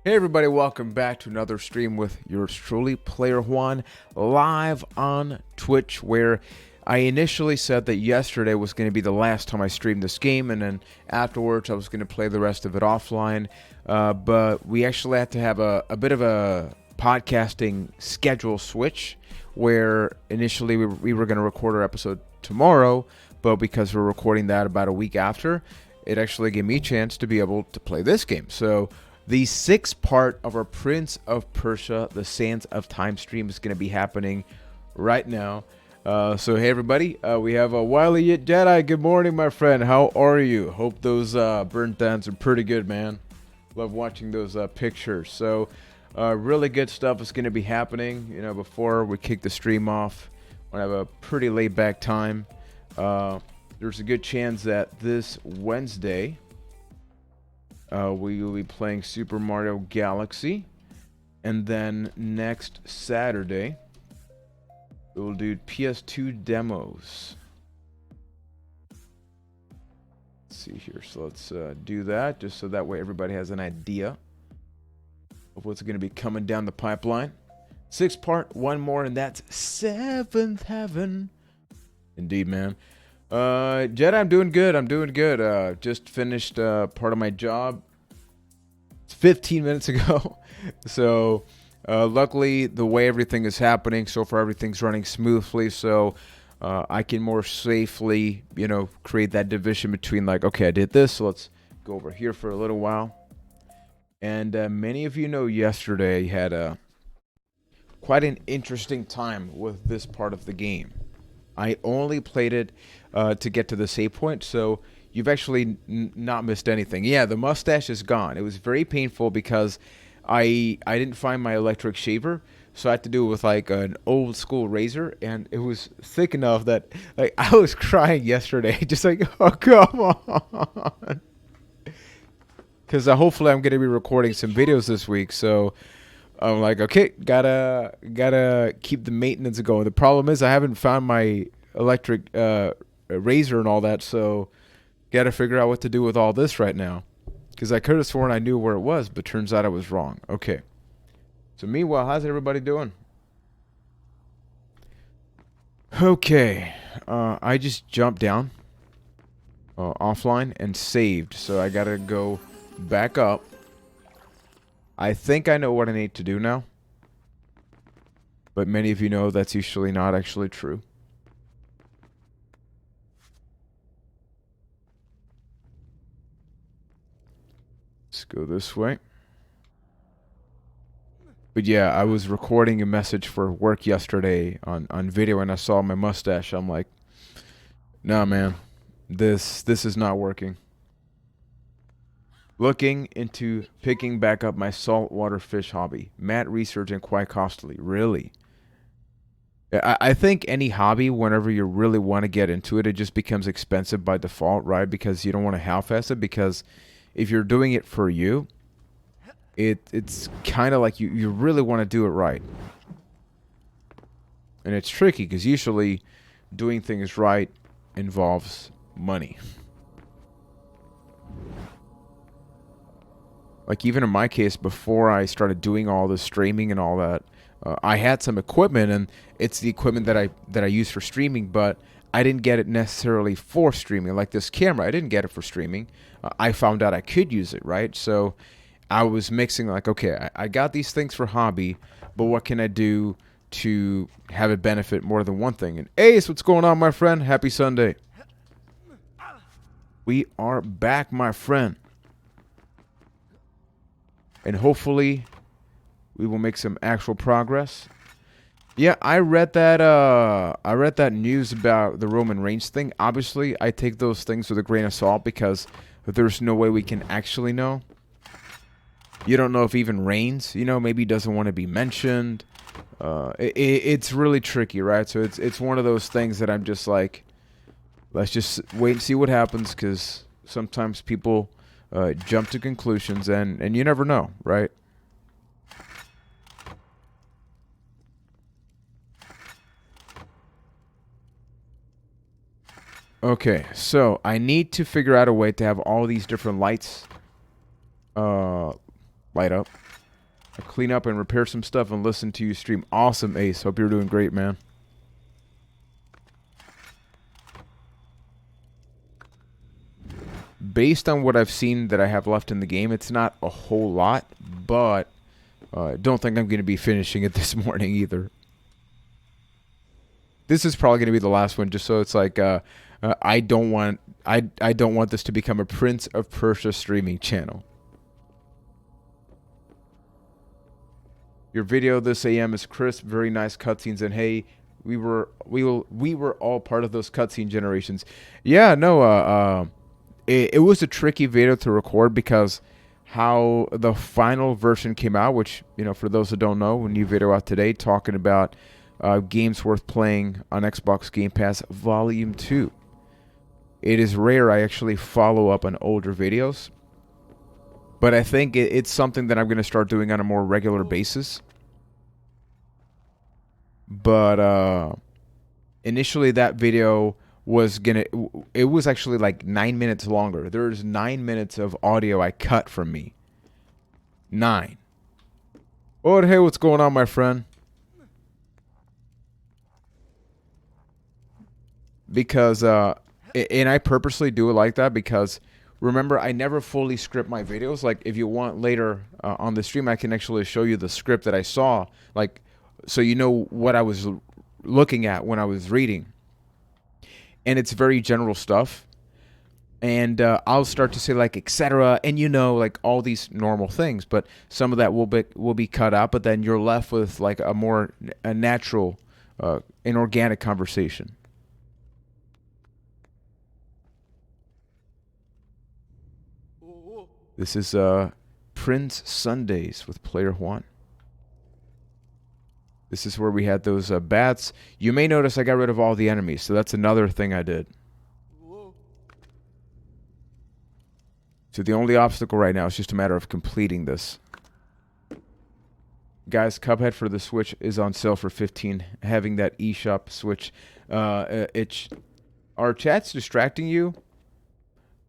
Hey everybody, welcome back to another stream with yours truly, Player Juan, live on Twitch, where I initially said that yesterday was going to be the last time I streamed this game, and then afterwards I was going to play the rest of it offline, but we actually had to have a bit of a podcasting schedule switch, where initially we were going to record our episode tomorrow, but because we're recording that about a week after, it actually gave me a chance to be able to play this game. So the sixth part of our Prince of Persia, The Sands of Time stream is going to be happening right now. So hey everybody, we have a Wily Jedi. Good morning, my friend. How are you? Hope those burnt ends are pretty good, man. Love watching those pictures. So really good stuff is going to be happening. You know, before we kick the stream off, I have a pretty laid back time. There's a good chance that this Wednesday we will be playing Super Mario Galaxy, and then next Saturday we will do PS2 demos. Let's see here, so let's do that just so that way everybody has an idea of what's going to be coming down the pipeline. 6-part, one more, and that's seventh heaven. Indeed, man. Jedi, I'm doing good. Just finished part of my job 15 minutes ago. So luckily the way everything is happening so far, everything's running smoothly, so I can more safely, you know, create that division between, like, okay, I did this, so let's go over here for a little while. And many of you know yesterday I had quite an interesting time with this part of the game. I only played it to get to the save point, so you've actually not missed anything. Yeah, the mustache is gone. It was very painful because I didn't find my electric shaver, so I had to do it with like an old school razor, and it was thick enough that like I was crying yesterday, just like, oh come on, because hopefully I'm gonna be recording some videos this week, so I'm like, okay, gotta keep the maintenance going. The problem is I haven't found my electric razor and all that, so gotta figure out what to do with all this right now. Because I could have sworn I knew where it was, but turns out I was wrong. Okay. So meanwhile, how's everybody doing? Okay. I just jumped down offline and saved, so I gotta go back up. I think I know what I need to do now, but many of you know that's usually not actually true. Let's go this way. But yeah, I was recording a message for work yesterday on video, and I saw my mustache. I'm like, nah, man, this is not working. Looking into picking back up my saltwater fish hobby. Mad research and quite costly. Really? I think any hobby, whenever you really want to get into it, it just becomes expensive by default, right? Because you don't want to half-ass it, because if you're doing it for you, it's kind of like you really want to do it right. And it's tricky, because usually doing things right involves money. Like even in my case, before I started doing all this streaming and all that, I had some equipment, and it's the equipment that I use for streaming, but I didn't get it necessarily for streaming. Like this camera, I didn't get it for streaming. I found out I could use it, right? So I was mixing like, okay, I got these things for hobby, but what can I do to have it benefit more than one thing? And Ace, what's going on, my friend? Happy Sunday. We are back, my friend. And hopefully we will make some actual progress. Yeah, I read that news about the Roman Reigns thing. Obviously, I take those things with a grain of salt, because there's no way we can actually know. You don't know if even Reigns, you know, maybe doesn't want to be mentioned. It's really tricky, right? So it's one of those things that I'm just like, let's just wait and see what happens, because sometimes people jump to conclusions, and you never know, right? Okay, so I need to figure out a way to have all these different lights light up. clean up and repair some stuff and listen to you stream. Awesome, Ace. Hope you're doing great, man. Based on what I've seen that I have left in the game, it's not a whole lot, but don't think I'm going to be finishing it this morning either. This is probably going to be the last one, just so it's like I don't want this to become a Prince of Persia streaming channel. Your video this AM is crisp, very nice cutscenes, and hey, we were all part of those cutscene generations. Yeah, no, it was a tricky video to record because how the final version came out, which, you know, for those who don't know, a new video out today talking about games worth playing on Xbox Game Pass Volume 2. It is rare I actually follow up on older videos, but I think it's something that I'm going to start doing on a more regular basis. But initially that video was it was actually like 9 minutes longer. There's 9 minutes of audio I cut from me. 9. Oh, hey, what's going on, my friend? Because and I purposely do it like that because remember, I never fully script my videos. Like, if you want later on the stream, I can actually show you the script that I saw, like, so you know what I was looking at when I was reading. And it's very general stuff. And I'll start to say, like, etc. And, you know, like all these normal things. But some of that will be cut out. But then you're left with, like, a natural, an organic conversation. This is Prince Sundays with Player Juan. This is where we had those bats. You may notice I got rid of all the enemies, so that's another thing I did. So the only obstacle right now is just a matter of completing this. Guys, Cuphead for the Switch is on sale for $15. Having that eShop Switch, our chat's distracting you.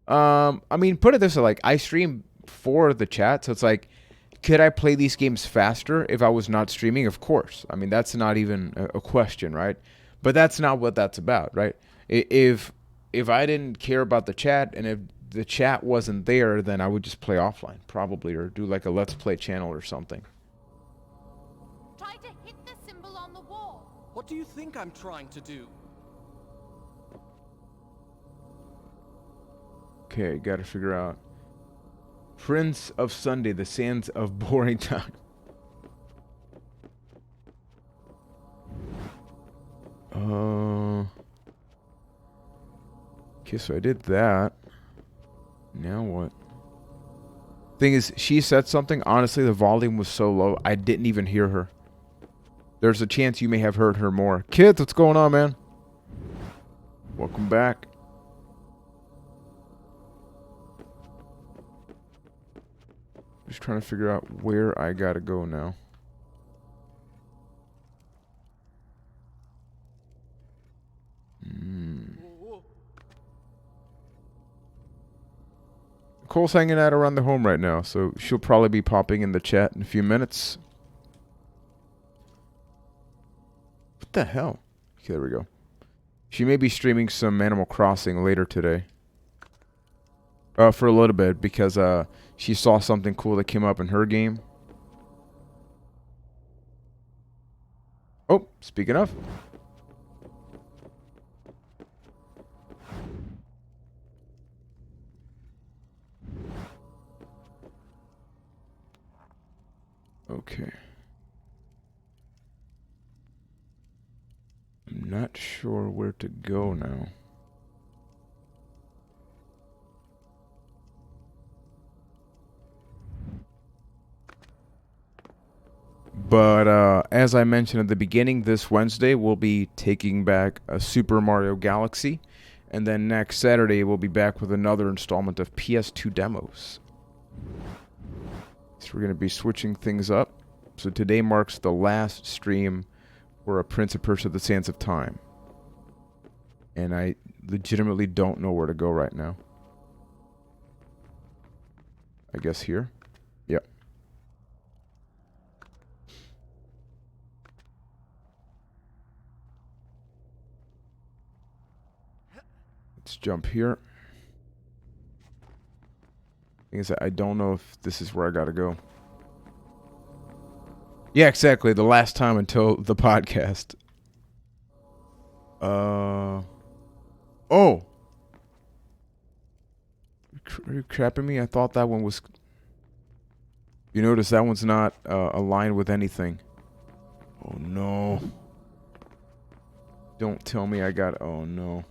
I mean, put it this way, like, I stream for the chat, so it's like, could I play these games faster if I was not streaming? Of course. I mean, that's not even a question, right? But that's not what that's about, right? If I didn't care about the chat, and if the chat wasn't there, then I would just play offline, probably, or do like a Let's Play channel or something. Try to hit the symbol on the wall. What do you think I'm trying to do? Okay, gotta figure out. Prince of Sunday, the sands of boring time. Okay, so I did that. Now what? Thing is, she said something. Honestly, the volume was so low, I didn't even hear her. There's a chance you may have heard her more. Kids, what's going on, man? Welcome back. Just trying to figure out where I gotta go now. Nicole's hanging out around the home right now, so she'll probably be popping in the chat in a few minutes. What the hell? Okay, there we go. She may be streaming some Animal Crossing later today. For a little bit, because she saw something cool that came up in her game. Oh, speaking of. Okay. I'm not sure where to go now. But as I mentioned at the beginning, this Wednesday we'll be taking back a Super Mario Galaxy. And then next Saturday we'll be back with another installment of PS2 demos. So we're going to be switching things up. So today marks the last stream for a Prince of Persia: The Sands of Time. And I legitimately don't know where to go right now. I guess here? Yep. Let's jump here. Thing is, I don't know if this is where I gotta go. Yeah, exactly. The last time until the podcast. Oh. Are you crapping me? I thought that one was... You notice that one's not aligned with anything. Oh, no. Don't tell me I got... Oh, no.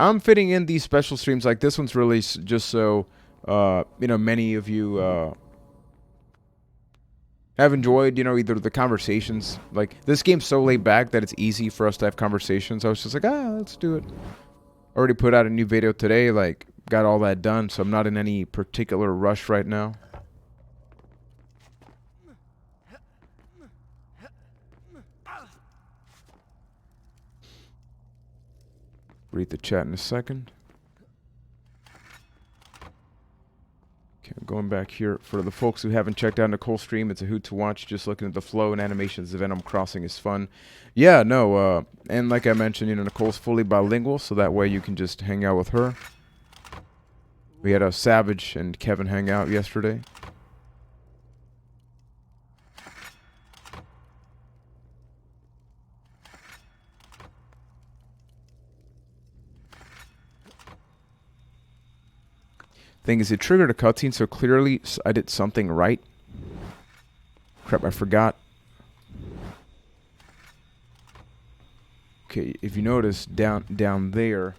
I'm fitting in these special streams. Like, this one's really just so, many of you have enjoyed, either the conversations. Like, this game's so laid back that it's easy for us to have conversations. I was just like, let's do it. Already put out a new video today, like, got all that done, so I'm not in any particular rush right now. Read the chat in a second. Okay, I'm going back here. For the folks who haven't checked out Nicole's stream, it's a hoot to watch. Just looking at the flow and animations of Venom Crossing is fun. Yeah, no, and like I mentioned, Nicole's fully bilingual, so that way you can just hang out with her. We had Savage and Kevin hang out yesterday. Thing is, it triggered a cutscene, so clearly I did something right. Crap, I forgot. Okay, if you notice down there,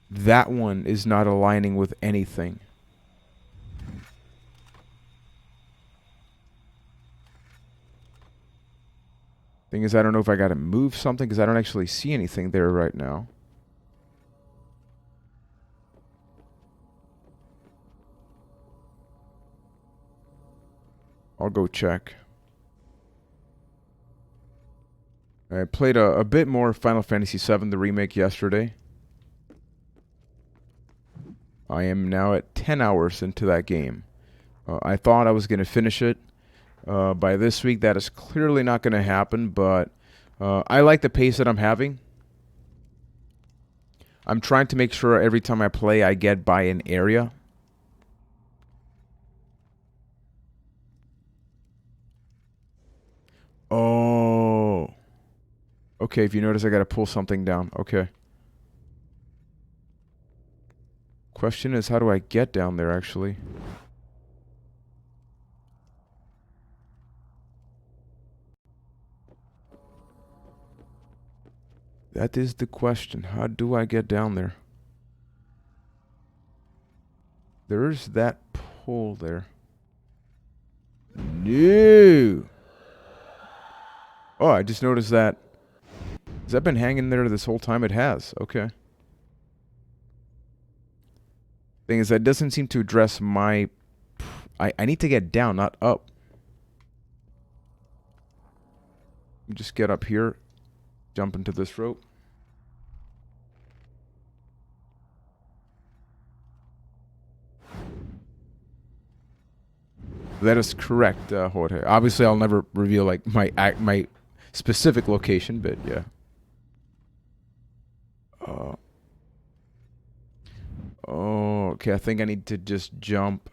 that one is not aligning with anything. Thing is, I don't know if I gotta move something because I don't actually see anything there right now. I'll go check. I played a bit more Final Fantasy VII, the remake, yesterday. I am now at 10 hours into that game. I thought I was going to finish it by this week. That is clearly not going to happen, but I like the pace that I'm having. I'm trying to make sure every time I play I get by an area. Oh. Okay, if you notice, I gotta pull something down. Okay. Question is, how do I get down there, actually? That is the question. How do I get down there? There's that pole there. No! Oh, I just noticed that. Has that been hanging there this whole time? It has. Okay. Thing is, that doesn't seem to address my... I need to get down, not up. Just get up here. Jump into this rope. That is correct, Jorge. Obviously, I'll never reveal like my specific location, but yeah. Oh, okay. I think I need to just jump.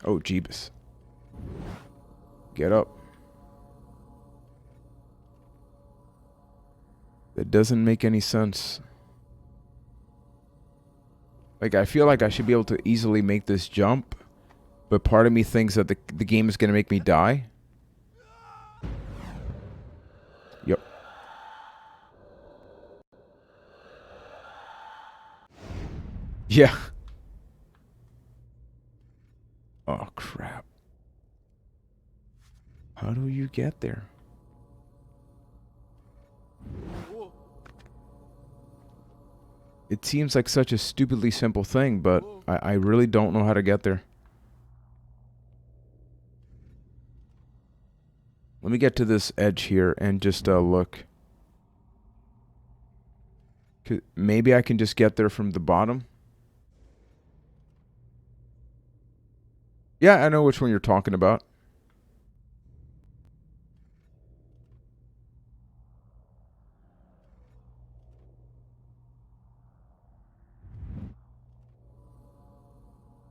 Oh, Jeebus. Get up. That doesn't make any sense. Like, I feel like I should be able to easily make this jump, but part of me thinks that the game is going to make me die. Yep. Yeah. Oh, crap. How do you get there? It seems like such a stupidly simple thing, but I really don't know how to get there. Let me get to this edge here and just look. Maybe I can just get there from the bottom. Yeah, I know which one you're talking about.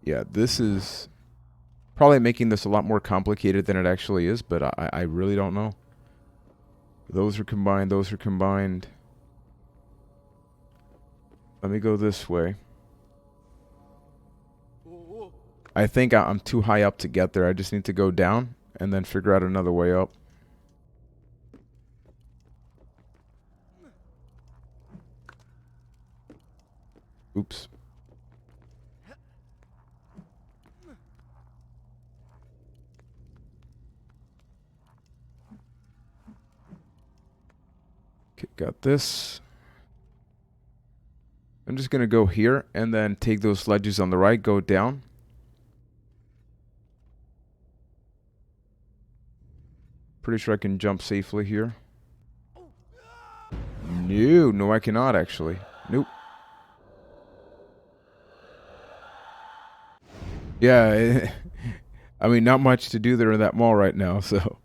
Yeah, this is probably making this a lot more complicated than it actually is, but I really don't know. Those are combined, those are combined. Let me go this way. I think I'm too high up to get there. I just need to go down and then figure out another way up. Oops. Okay, got this. I'm just going to go here and then take those ledges on the right, go down. Pretty sure I can jump safely here. No, I cannot actually. Nope. Yeah, I mean, not much to do there in that mall right now, so.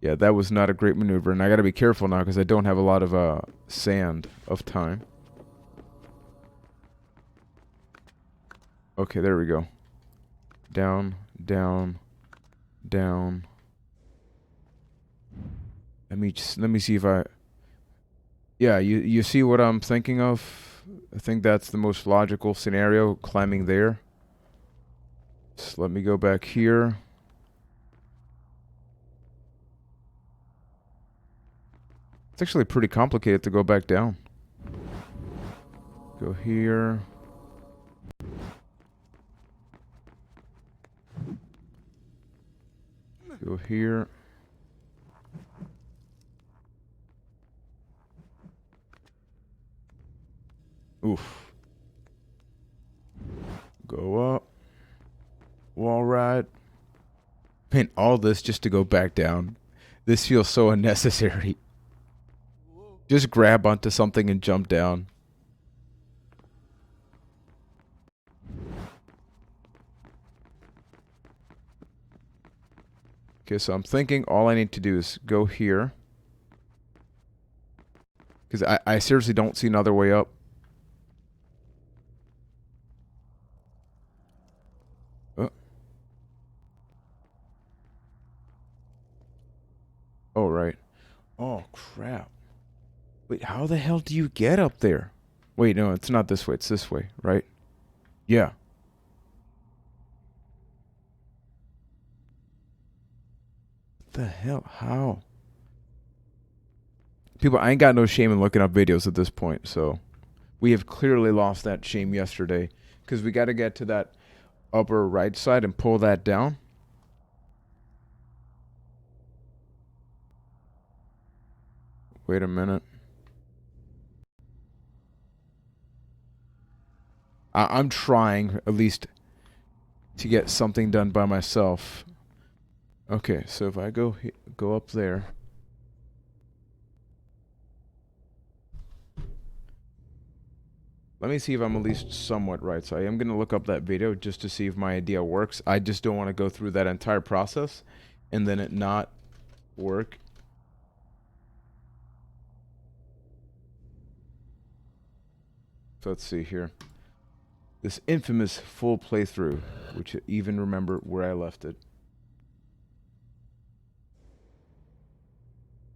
Yeah, that was not a great maneuver, and I gotta be careful now because I don't have a lot of sand of time. Okay, there we go. Down, down, down. Let me see if I. Yeah, you see what I'm thinking of? I think that's the most logical scenario, climbing there. So let me go back here. It's actually pretty complicated to go back down. Go here. Go here. Oof. Go up. Wall ride. Man, all this just to go back down. This feels so unnecessary. Just grab onto something and jump down. Okay, so I'm thinking all I need to do is go here. Because I seriously don't see another way up. Oh, right. Oh, crap. Wait, how the hell do you get up there? Wait, no, it's not this way. It's this way, right? Yeah. What the hell? How? People, I ain't got no shame in looking up videos at this point, so we have clearly lost that shame yesterday because we got to get to that upper right side and pull that down. Wait a minute. I'm trying at least to get something done by myself. Okay, so if I go up there. Let me see if I'm at least somewhat right. So I am going to look up that video just to see if my idea works. I just don't want to go through that entire process and then it not work. So let's see here. This infamous full playthrough, which I even remember where I left it.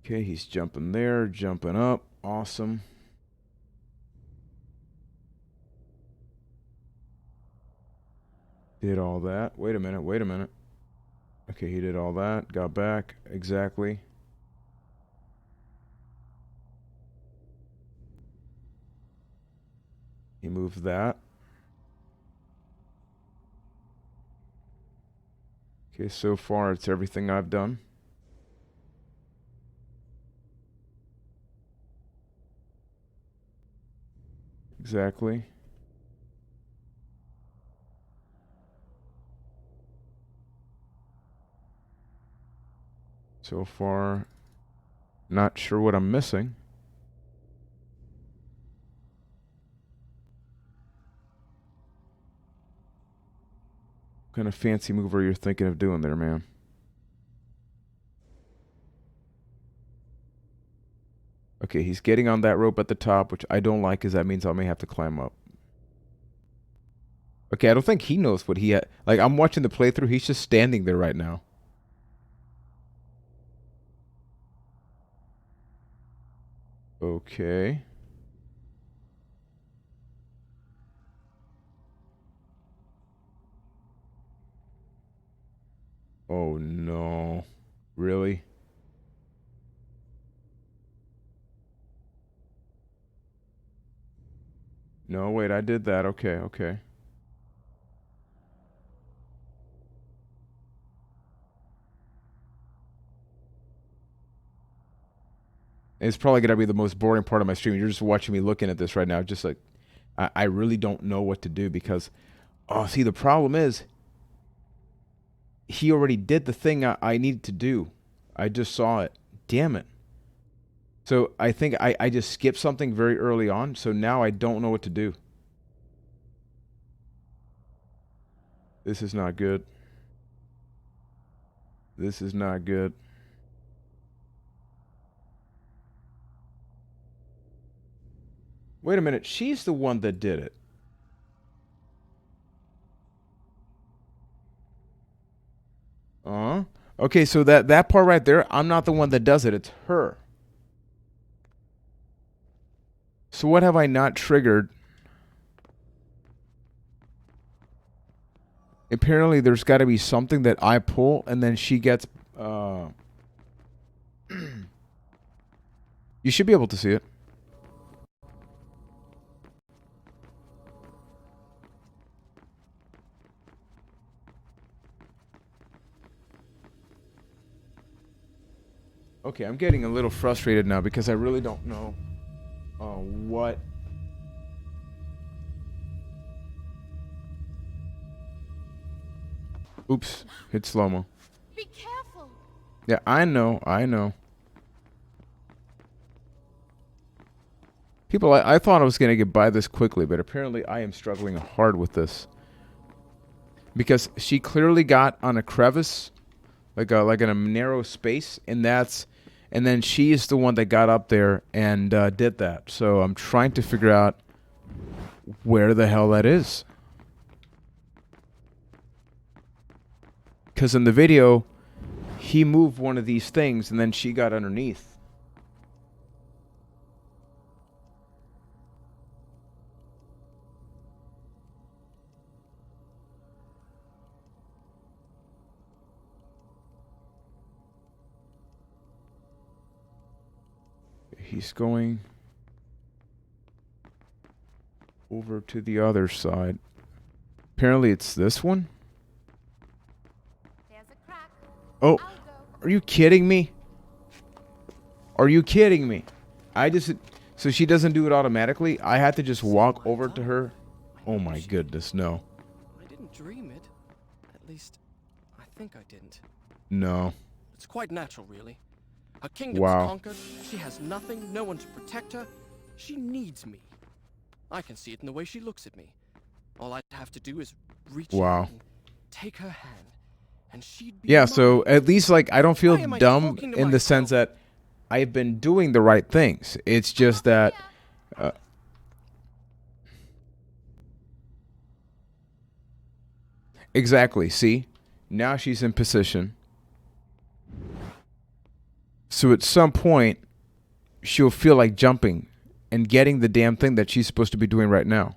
Okay, he's jumping there, jumping up. Awesome. Did all that. Wait a minute, wait a minute. Okay, he did all that. Got back. Exactly. He moved that. Okay, so far it's everything I've done. Exactly. So far, not sure what I'm missing. What kind of fancy move are you thinking of doing there, man? Okay, he's getting on that rope at the top, which I don't like because that means I may have to climb up. Okay, I don't think he knows what he had. Like, I'm watching the playthrough. He's just standing there right now. Okay. Oh, no. Really? No, wait, I did that. Okay, okay. It's probably going to be the most boring part of my stream. You're just watching me looking at this right now. Just like, I really don't know what to do because, oh, see, the problem is he already did the thing I needed to do. I just saw it. Damn it. So I think I just skipped something very early on. So now I don't know what to do. This is not good. This is not good. Wait a minute. She's the one that did it. Okay, so that part right there, I'm not the one that does it. It's her. So what have I not triggered? Apparently there's got to be something that I pull and then she gets... You should be able to see it. Okay, I'm getting a little frustrated now because I really don't know what... Oops, hit slow-mo. Be careful. Yeah, I know. People, I thought I was going to get by this quickly, but apparently I am struggling hard with this. Because she clearly got on a crevice, like in a narrow space, and then she is the one that got up there and did that. So I'm trying to figure out where the hell that is. Because in the video, he moved one of these things, and then she got underneath. He's going over to the other side. Apparently it's this one. There's a crack. Oh, I'll go. are you kidding me? Are you kidding me? So she doesn't do it automatically? I had to just walk over to her? Oh my goodness, no. I didn't dream it. At least, I think I didn't. No. It's quite natural, really. Her kingdom's Wow. conquered. She has nothing, no one to protect her. She needs me. I can see it in the way she looks at me. All I'd have to do is reach Wow. out and take her hand, and she'd be Yeah, mine. so at least like I don't feel Why am I dumb talking to in the sense myself? that I've been doing the right things. It's just that exactly, see? Now she's in position. So at some point she'll feel like jumping and getting the damn thing that she's supposed to be doing right now.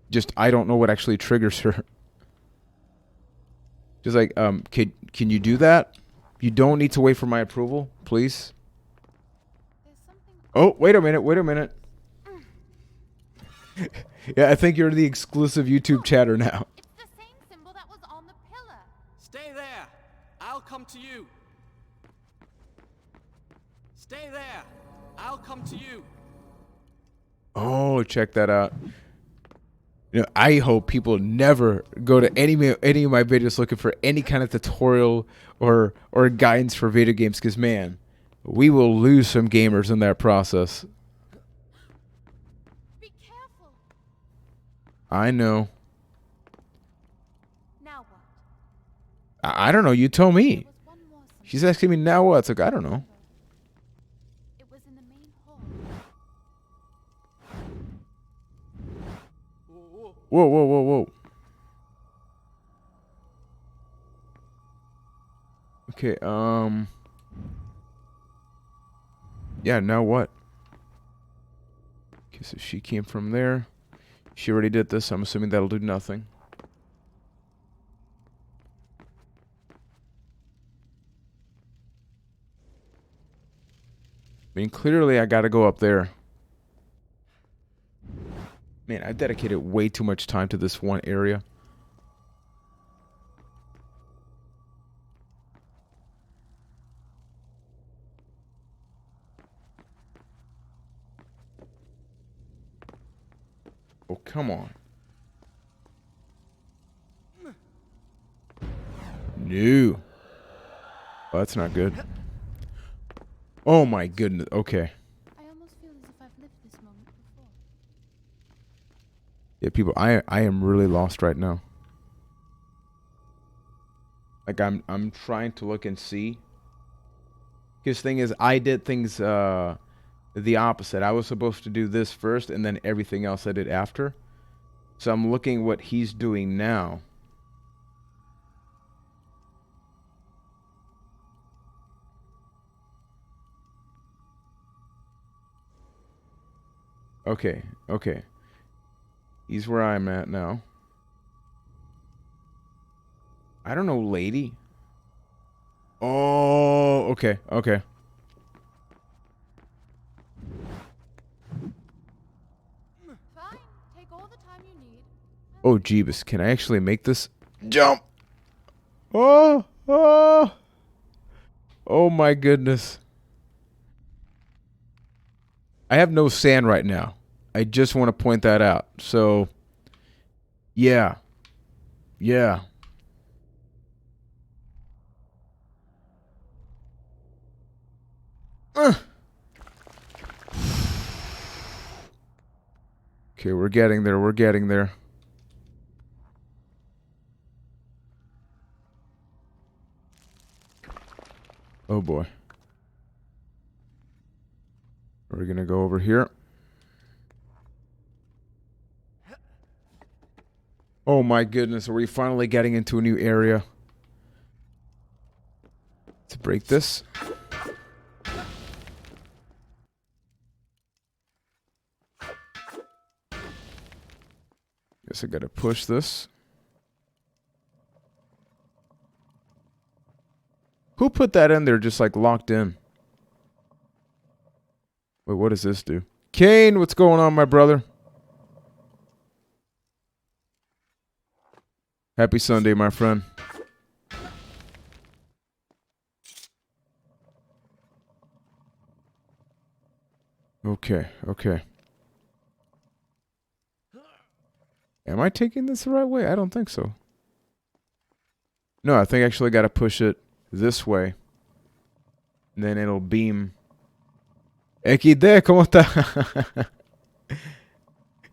Just I don't know what actually triggers her. Just like, can you do that? You don't need to wait for my approval, please. There's something. Oh, wait a minute. Yeah, I think you're the exclusive YouTube chatter now. It's the same symbol that was on the pillar. Stay there. I'll come to you. Stay there. I'll come to you. Oh, check that out. You know, I hope people never go to any of my videos looking for any kind of tutorial or guidance for video games, because man, we will lose some gamers in that process. Be careful. I know. Now what? I don't know. You tell There me. was one more symbol. She's asking me now what? It's like, I don't know. It was in the main hall. Whoa, whoa, whoa, whoa. Okay, yeah, now what? Okay, so she came from there. She already did this. I'm assuming that'll do nothing. I mean, clearly I gotta go up there. Man, I've dedicated way too much time to this one area. Oh, come on. No. Oh, that's not good. Oh my goodness. Okay. I almost feel as if I've lived this moment before. Yeah, people, I am really lost right now. Like I'm trying to look and see. Because thing is, I did things the opposite. I was supposed to do this first and then everything else I did after. So I'm looking what he's doing now. Okay, okay. He's where I'm at now. I don't know, lady. Oh, okay, okay. Fine. Take all the time you need. Oh, Jeebus. Can I actually make this jump? Oh, oh. Oh my goodness. I have no sand right now. I just want to point that out. So, yeah. Yeah. Okay, we're getting there. We're getting there. Oh boy. We're going to go over here. Oh my goodness. Are we finally getting into a new area? Let's break this. Guess I gotta push this. Who put that in there just like locked in? Wait, what does this do? Kane, what's going on, my brother? Happy Sunday, my friend. Okay, okay. Am I taking this the right way? I don't think so. No, I think I actually got to push it this way. And then it'll beam. XD, ¿cómo está?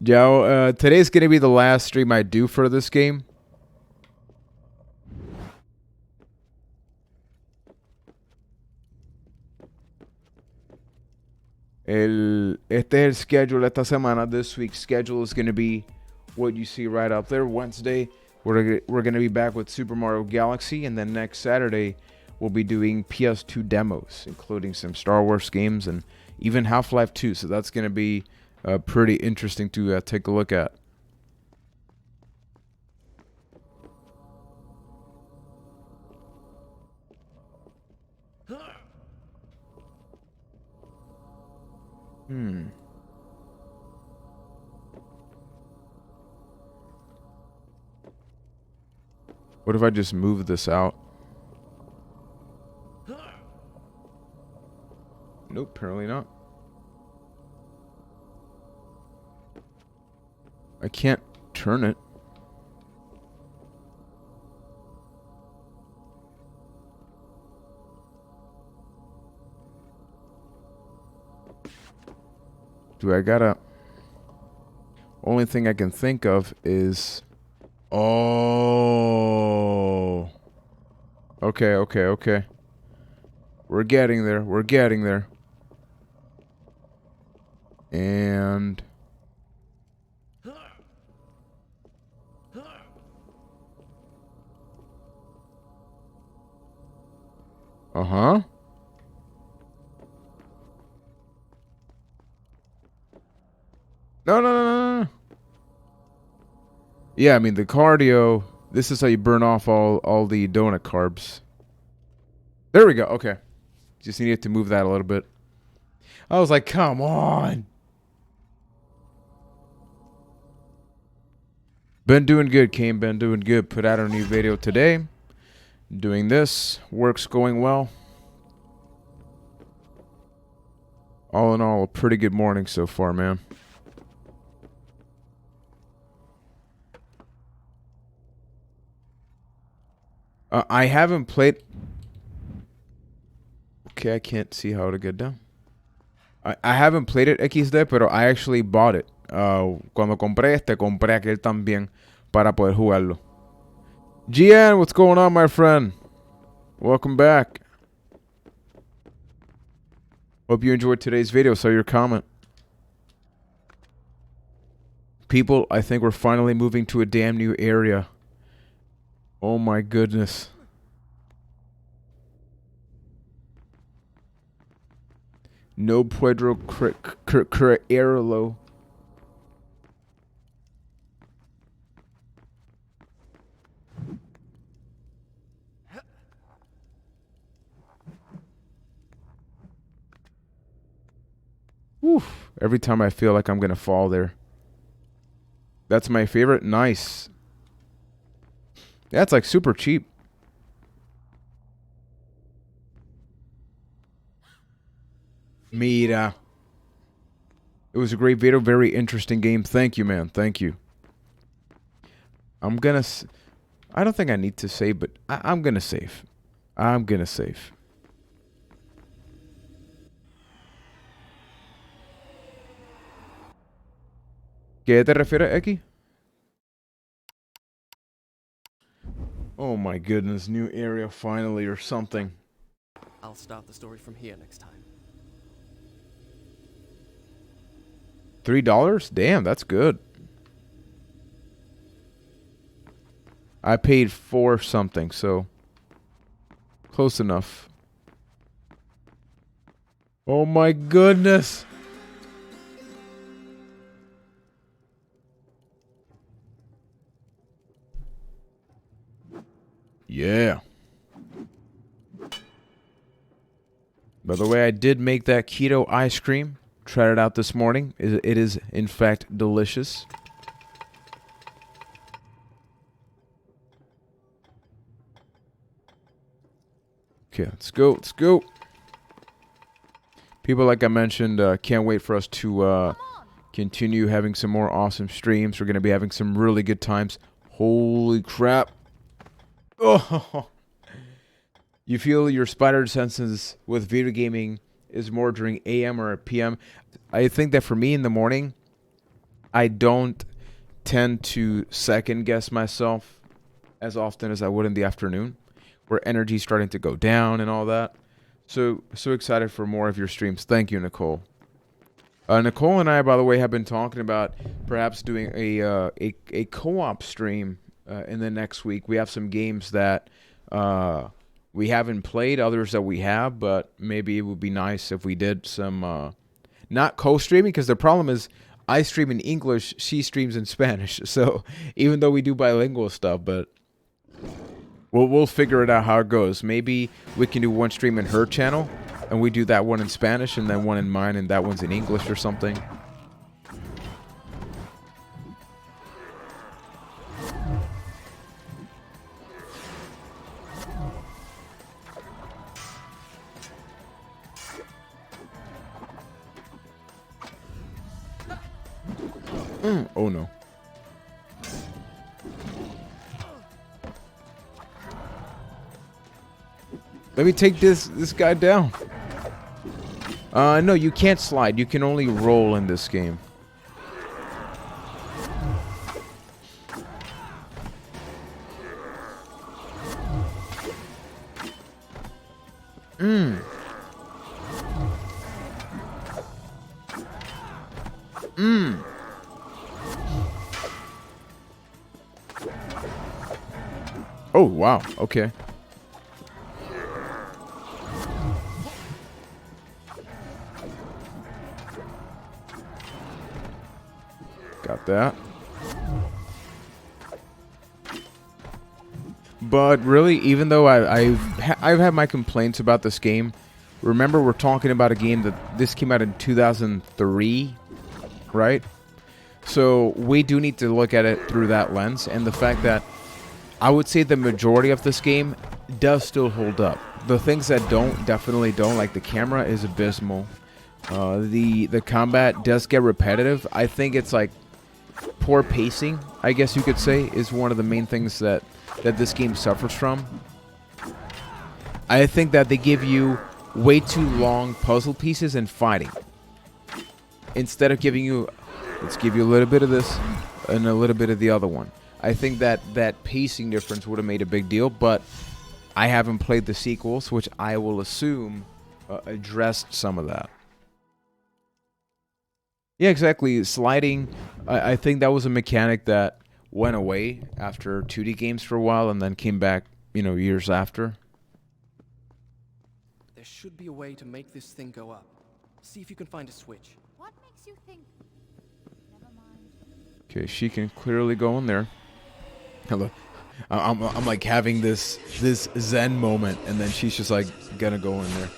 Joe, today's going to be the last stream I do for this game. Este es el schedule esta semana. This week's schedule is going to be what you see right up there. Wednesday, we're going to be back with Super Mario Galaxy. And then next Saturday, we'll be doing PS2 demos, including some Star Wars games and even Half-Life 2. So that's going to be pretty interesting to take a look at. What if I just move this out? Nope, apparently not. I can't turn it. Do I gotta... Only thing I can think of is... Oh. Okay, okay, okay. We're getting there. We're getting there. And... Uh-huh. No, no, no, no, no. Yeah, I mean, the cardio, this is how you burn off all the donut carbs. There we go. Okay. Just needed to move that a little bit. I was like, come on. Been doing good, Kane. Been doing good. Put out a new video today. Doing this. Work's going well. All in all, a pretty good morning so far, man. I haven't played... Okay, I can't see how to get down. I haven't played it XD, pero I actually bought it. Cuando compré aquel también para poder jugarlo. Gian, what's going on, my friend? Welcome back. Hope you enjoyed today's video. Saw your comment. People, I think we're finally moving to a damn new area. Oh my goodness. No Pedro Creerlo. Woof. Every time I feel like I'm gonna fall there. That's my favorite. Nice. That's like super cheap. Mira. It was a great video. Very interesting game. Thank you, man. Thank you. I'm gonna... I don't think I need to save, but I'm gonna save. I'm gonna save. ¿Qué te refieres, Eki? Oh my goodness, new area finally or something. I'll start the story from here next time. $3? Damn, that's good. I paid $4 something, so close enough. Oh my goodness. Yeah. By the way, I did make that keto ice cream. Tried it out this morning. It is, in fact, delicious. Okay, let's go. Let's go. People, like I mentioned, can't wait for us to continue having some more awesome streams. We're going to be having some really good times. Holy crap. Oh, you feel your spider senses with video gaming is more during AM or PM. I think that for me in the morning, I don't tend to second guess myself as often as I would in the afternoon, where energy's starting to go down and all that. So excited for more of your streams. Thank you, Nicole. Nicole and I, by the way, have been talking about perhaps doing a co-op stream in the next week. We have some games that we haven't played, others that we have, but maybe it would be nice if we did some not co-streaming, because the problem is I stream in English, she streams in Spanish. So even though we do bilingual stuff, but we'll figure it out how it goes. Maybe we can do one stream in her channel, and we do that one in Spanish, and then one in mine, and that one's in English or something. Oh no. Let me take this guy down. No, you can't slide. You can only roll in this game. Oh, wow. Okay. like that. But really, even though I've had my complaints about this game, remember we're talking about a game that this came out in 2003, right? So we do need to look at it through that lens, and the fact that I would say the majority of this game does still hold up. The things that definitely don't, like the camera is abysmal. The combat does get repetitive. I think it's like poor pacing, I guess you could say, is one of the main things that this game suffers from. I think that they give you way too long puzzle pieces and fighting. Instead of giving you, let's give you a little bit of this and a little bit of the other one. I think that pacing difference would have made a big deal, but I haven't played the sequels, which I will assume addressed some of that. Yeah, exactly. Sliding, I think that was a mechanic that went away after 2D games for a while and then came back, years after. There should be a way to make this thing go up. See if you can find a switch. What makes you think? Never mind. Okay, she can clearly go in there. Hello. I'm like having this zen moment, and then she's just like gonna go in there.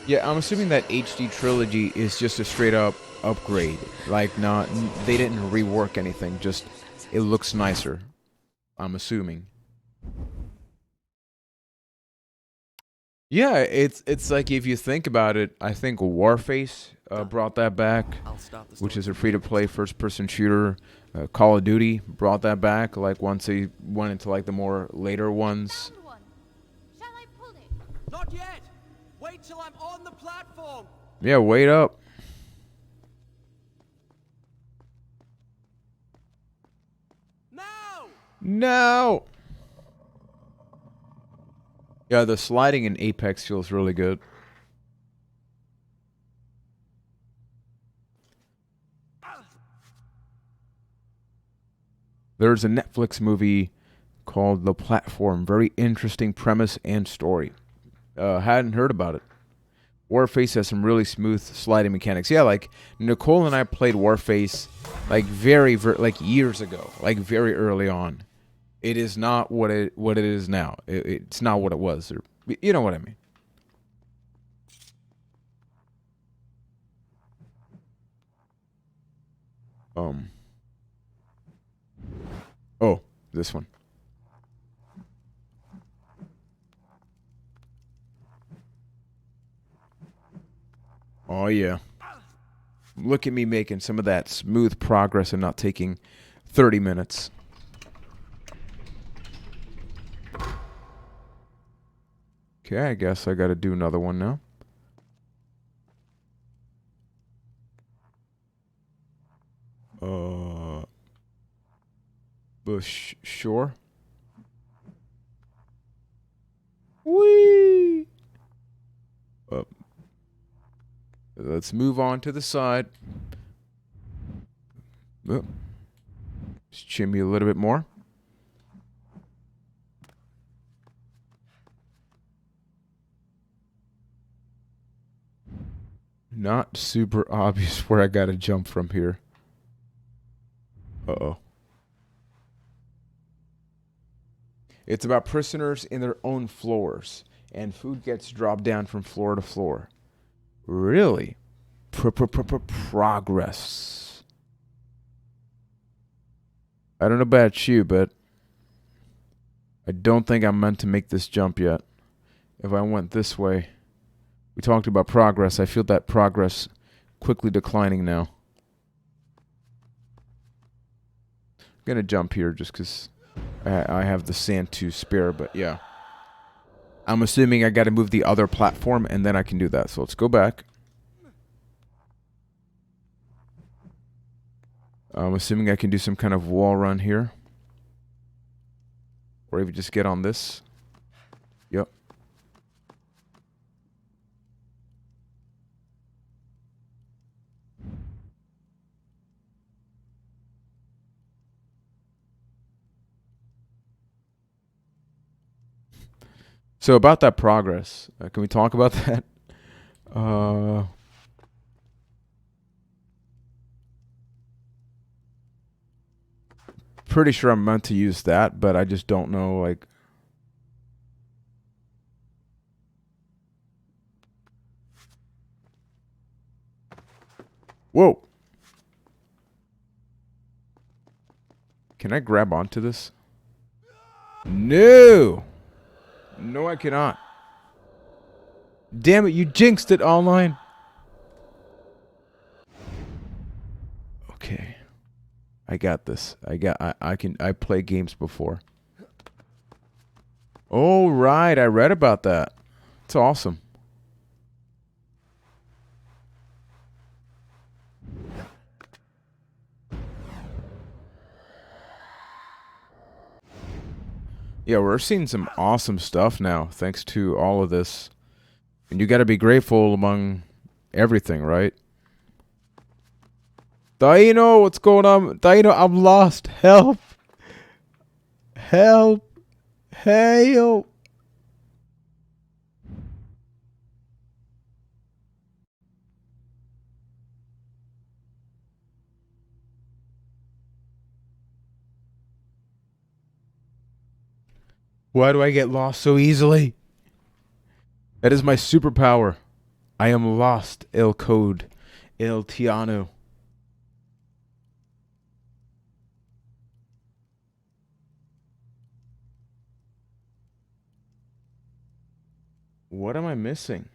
Yeah, I'm assuming that HD Trilogy is just a straight up upgrade. Like, they didn't rework anything, just it looks nicer. I'm assuming. Yeah, it's like, if you think about it, I think Warface brought that back, which is a free-to-play first-person shooter. Call of Duty brought that back, like once they went into like the more later ones. Found one. Shall I pull it? Not yet! Wait till I'm on the platform! Yeah, wait up. Now! No! Yeah, the sliding in Apex feels really good. There's a Netflix movie called The Platform. Very interesting premise and story. Hadn't heard about it. Warface has some really smooth sliding mechanics. Yeah, like Nicole and I played Warface like very like years ago, like very early on. It is not what it is now. It's not what it was. Or, you know what I mean. Oh, this one. Oh, yeah. Look at me making some of that smooth progress and not taking 30 minutes. Okay, I guess I got to do another one now. Bush Shore. Whee! Let's move on to the side. Oh. Just shimmy a little bit more. Not super obvious where I gotta jump from here. Uh-oh. It's about prisoners in their own floors, and food gets dropped down from floor to floor. Really? Progress. I don't know about you, but I don't think I'm meant to make this jump yet. If I went this way, we talked about progress. I feel that progress quickly declining now. I'm going to jump here just because I have the sand to spare, but yeah. I'm assuming I got to move the other platform, and then I can do that. So let's go back. I'm assuming I can do some kind of wall run here. Or even just get on this. Yep. So about that progress, can we talk about that? Pretty sure I'm meant to use that, but I just don't know, like... Whoa! Can I grab onto this? No! No, I cannot. Damn it, you jinxed it, online. Okay. I got this. I play games before. Oh, right. I read about that. It's awesome. Yeah, we're seeing some awesome stuff now, thanks to all of this. And you got to be grateful among everything, right? Dino, what's going on? Dino, I'm lost. Help. Help. Help. Why do I get lost so easily? That is my superpower. I am lost, El Code, El Tiano. What am I missing?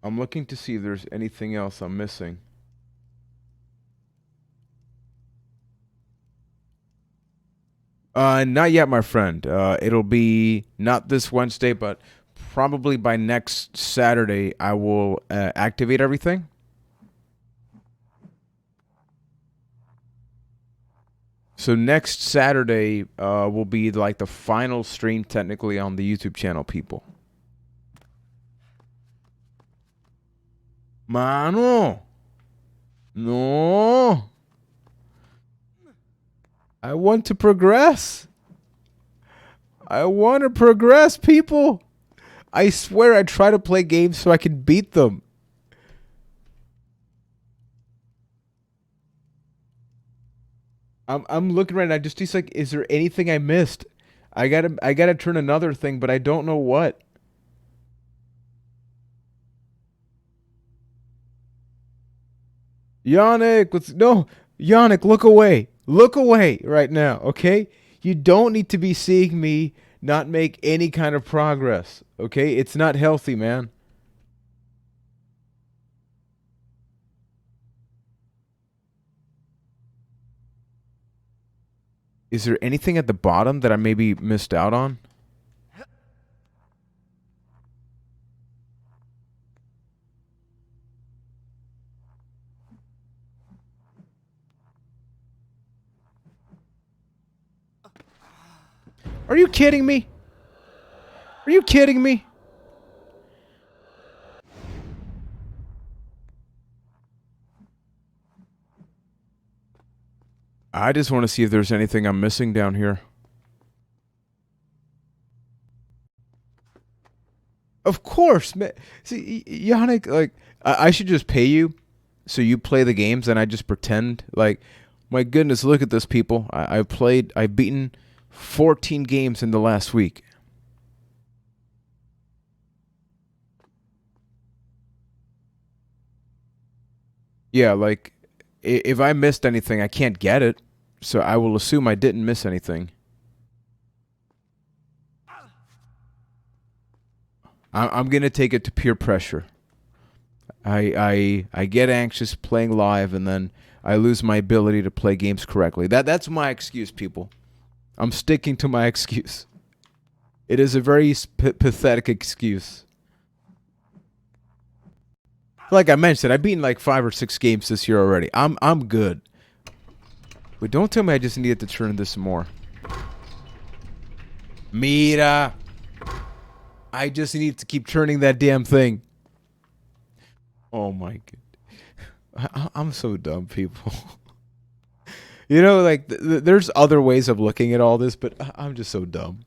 I'm looking to see if there's anything else I'm missing. Not yet, my friend. It'll be not this Wednesday, but probably by next Saturday, I will activate everything. So next Saturday will be like the final stream technically on the YouTube channel, people. Mano. No. I want to progress. I want to progress, people. I swear I try to play games so I can beat them. I'm looking right now. Just like, is there anything I missed? I gotta turn another thing, but I don't know what. Yannick, Yannick, look away. Look away right now, okay? You don't need to be seeing me not make any kind of progress, okay? It's not healthy, man. Is there anything at the bottom that I maybe missed out on? Are you kidding me? Are you kidding me? I just want to see if there's anything I'm missing down here. Of course, man. See, Yannick, like, I should just pay you so you play the games and I just pretend. Like, my goodness, look at this, people. I've beaten 14 games in the last week. Yeah, like, if I missed anything, I can't get it. So I will assume I didn't miss anything. I'm going to take it to peer pressure. I get anxious playing live, and then I lose my ability to play games correctly. That's my excuse, people. I'm sticking to my excuse. It is a very pathetic excuse. Like I mentioned, I've beaten like 5 or 6 games this year already. I'm good. But don't tell me I just needed to turn this more. Mira. I just need to keep turning that damn thing. Oh my god. I'm so dumb, people. You know, like, there's other ways of looking at all this, but I'm just so dumb.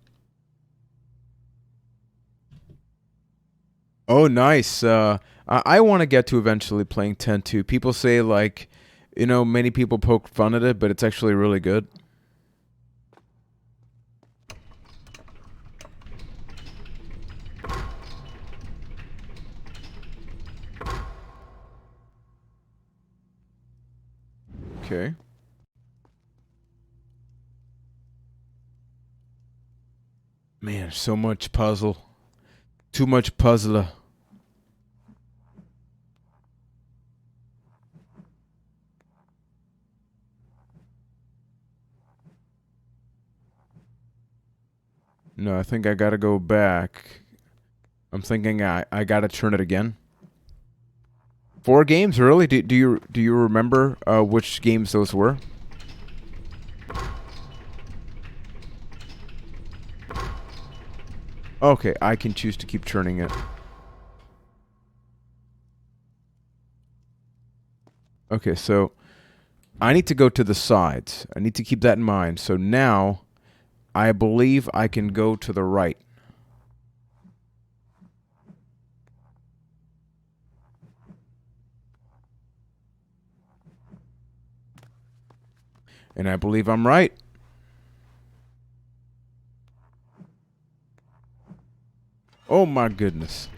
Oh, nice. I want to get to eventually playing 10-2. People say, like, many people poke fun at it, but it's actually really good. Okay. Man, so much puzzle. Too much puzzler. No, I think I gotta go back. I'm thinking I gotta turn it again. 4 games, really? Do you remember which games those were? Okay, I can choose to keep turning it. Okay, so I need to go to the sides. I need to keep that in mind. So now I believe I can go to the right. And I believe I'm right. Oh my goodness.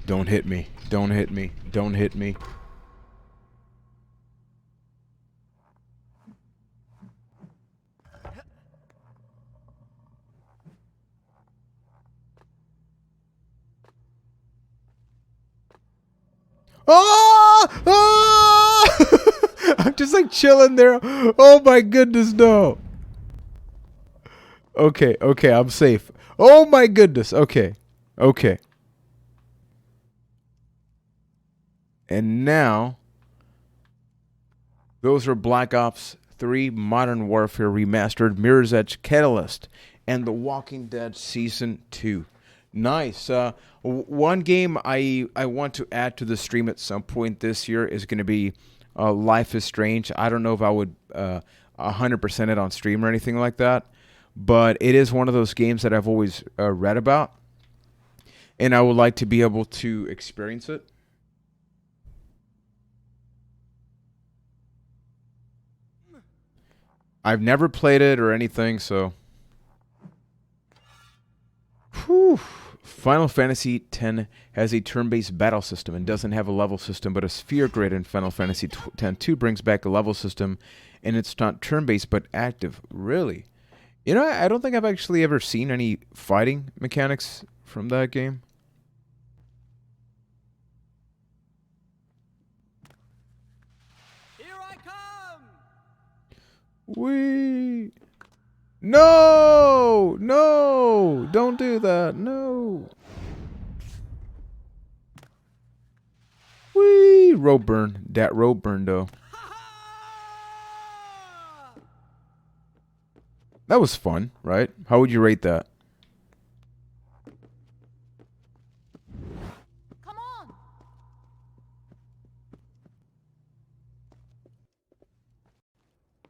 Don't hit me. Don't hit me. Don't hit me. Oh! Oh! I'm just like chilling there. Oh my goodness, no. Okay, okay, I'm safe. Oh my goodness. Okay. Okay. And now those are Black Ops 3 Modern Warfare Remastered, Mirror's Edge Catalyst, and The Walking Dead Season 2. Nice. One game I want to add to the stream at some point this year is going to be Life is Strange. I don't know if I would 100% it on stream or anything like that, but it is one of those games that I've always read about, and I would like to be able to experience it. I've never played it or anything, so. Whew. Final Fantasy X has a turn-based battle system and doesn't have a level system, but a sphere grid in Final Fantasy X-2 brings back a level system, and it's not turn-based but active. Really? I don't think I've actually ever seen any fighting mechanics from that game. Here I come! Wee! No! No! Don't do that. No. Wee! Rope burn. That rope burn, though. That was fun, right? How would you rate that? Come on.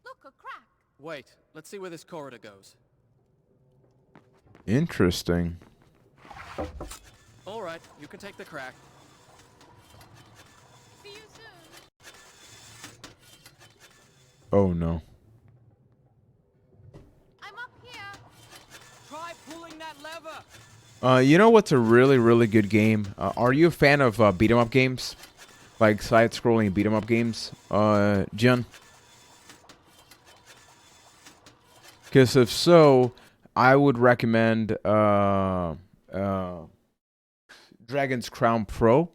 Look, a crack. Wait, let's see where this corridor goes. Interesting. All right, you can take the crack. See you soon. Oh, no. I'm up here. Try pulling that lever! You know what's a really, really good game? Are you a fan of beat 'em up games? Like side-scrolling beat 'em up games? Jen? Because if so, I would recommend Dragon's Crown Pro.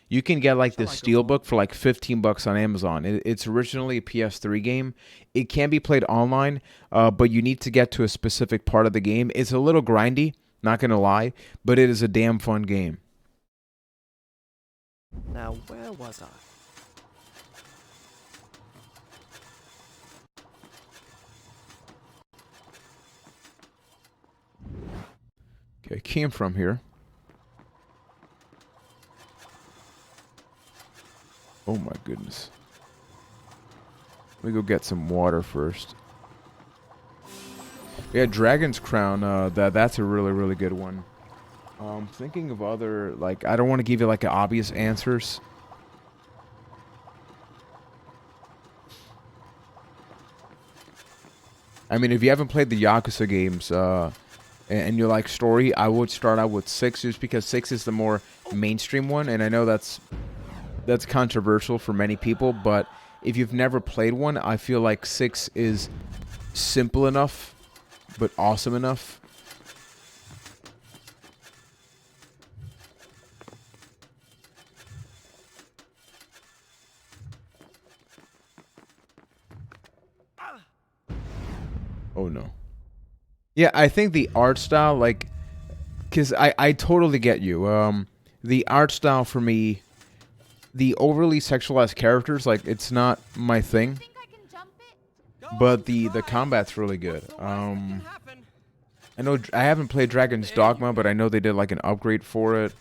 You can get like the Steelbook for like $15 on Amazon. It's originally a PS3 game. It can be played online, but you need to get to a specific part of the game. It's a little grindy, not going to lie, but it is a damn fun game. Now, where was I? Okay, came from here. Oh my goodness. Let me go get some water first. Yeah, Dragon's Crown. That's a really, really good one. Thinking of other, like, I don't want to give you like obvious answers. I mean, if you haven't played the Yakuza games, and you like story, I would start out with 6, just because 6 is the more mainstream one, and I know that's controversial for many people, but if you've never played one, I feel like 6 is simple enough, but awesome enough. Oh no. Yeah, I think the art style, like, because I totally get you. The art style for me, the overly sexualized characters, like, it's not my thing. Think I can jump it? But the combat's really good. I know I haven't played Dragon's Dogma, but I know they did like an upgrade for it.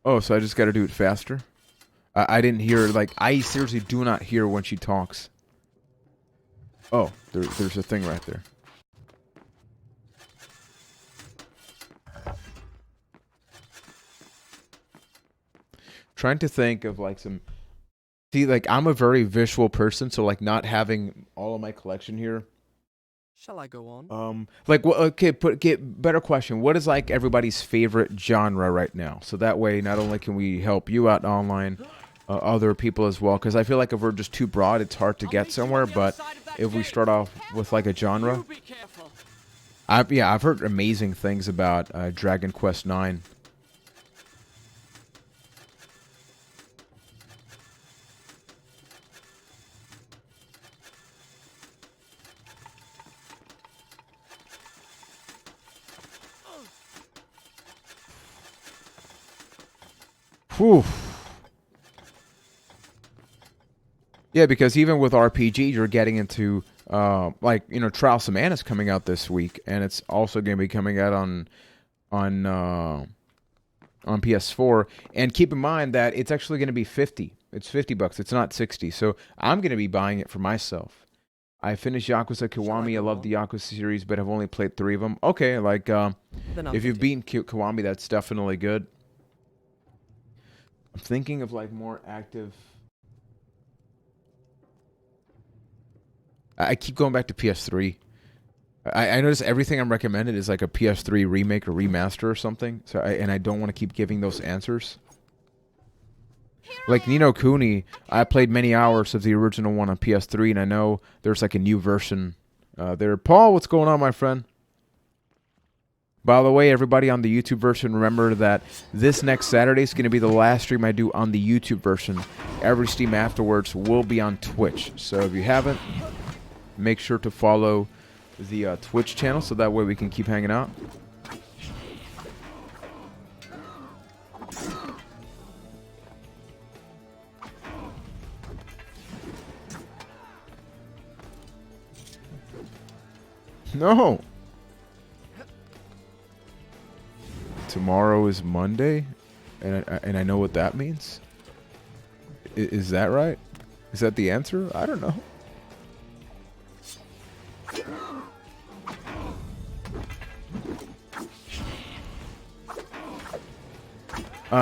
Oh, so I just got to do it faster? I didn't hear, like, I seriously do not hear when she talks. Oh, there's a thing right there. Trying to think of like some... See, like, I'm a very visual person, so like not having all of my collection here. Shall I go on? Like, well, okay, get better question. What is like everybody's favorite genre right now? So that way, not only can we help you out online, other people as well. Because I feel like if we're just too broad, it's hard to get somewhere. But if we start off with like a genre, You be careful. I've heard amazing things about Dragon Quest IX. Whew. Yeah, because even with RPG, you're getting into like, you know, Trials of Mana is coming out this week, and it's also going to be coming out on PS4. And keep in mind that it's actually going to be 50. It's $50. It's not 60. So I'm going to be buying it for myself. I finished Yakuza Kiwami. I love the Yakuza series, but I've only played 3 of them. Okay, like if you've beaten Kiwami, that's definitely good. I'm thinking of like more active. I keep going back to PS3. I notice everything I'm recommended is like a PS3 remake or remaster or something. So I don't want to keep giving those answers. Like Ni no Kuni, I played many hours of the original one on PS3, and I know there's like a new version there. Paul, what's going on, my friend? By the way, everybody on the YouTube version, remember that this next Saturday is going to be the last stream I do on the YouTube version. Every stream afterwards will be on Twitch. So if you haven't, make sure to follow the Twitch channel so that way we can keep hanging out. No. Tomorrow is Monday, and I know what that means. Is that right? Is that the answer? I don't know.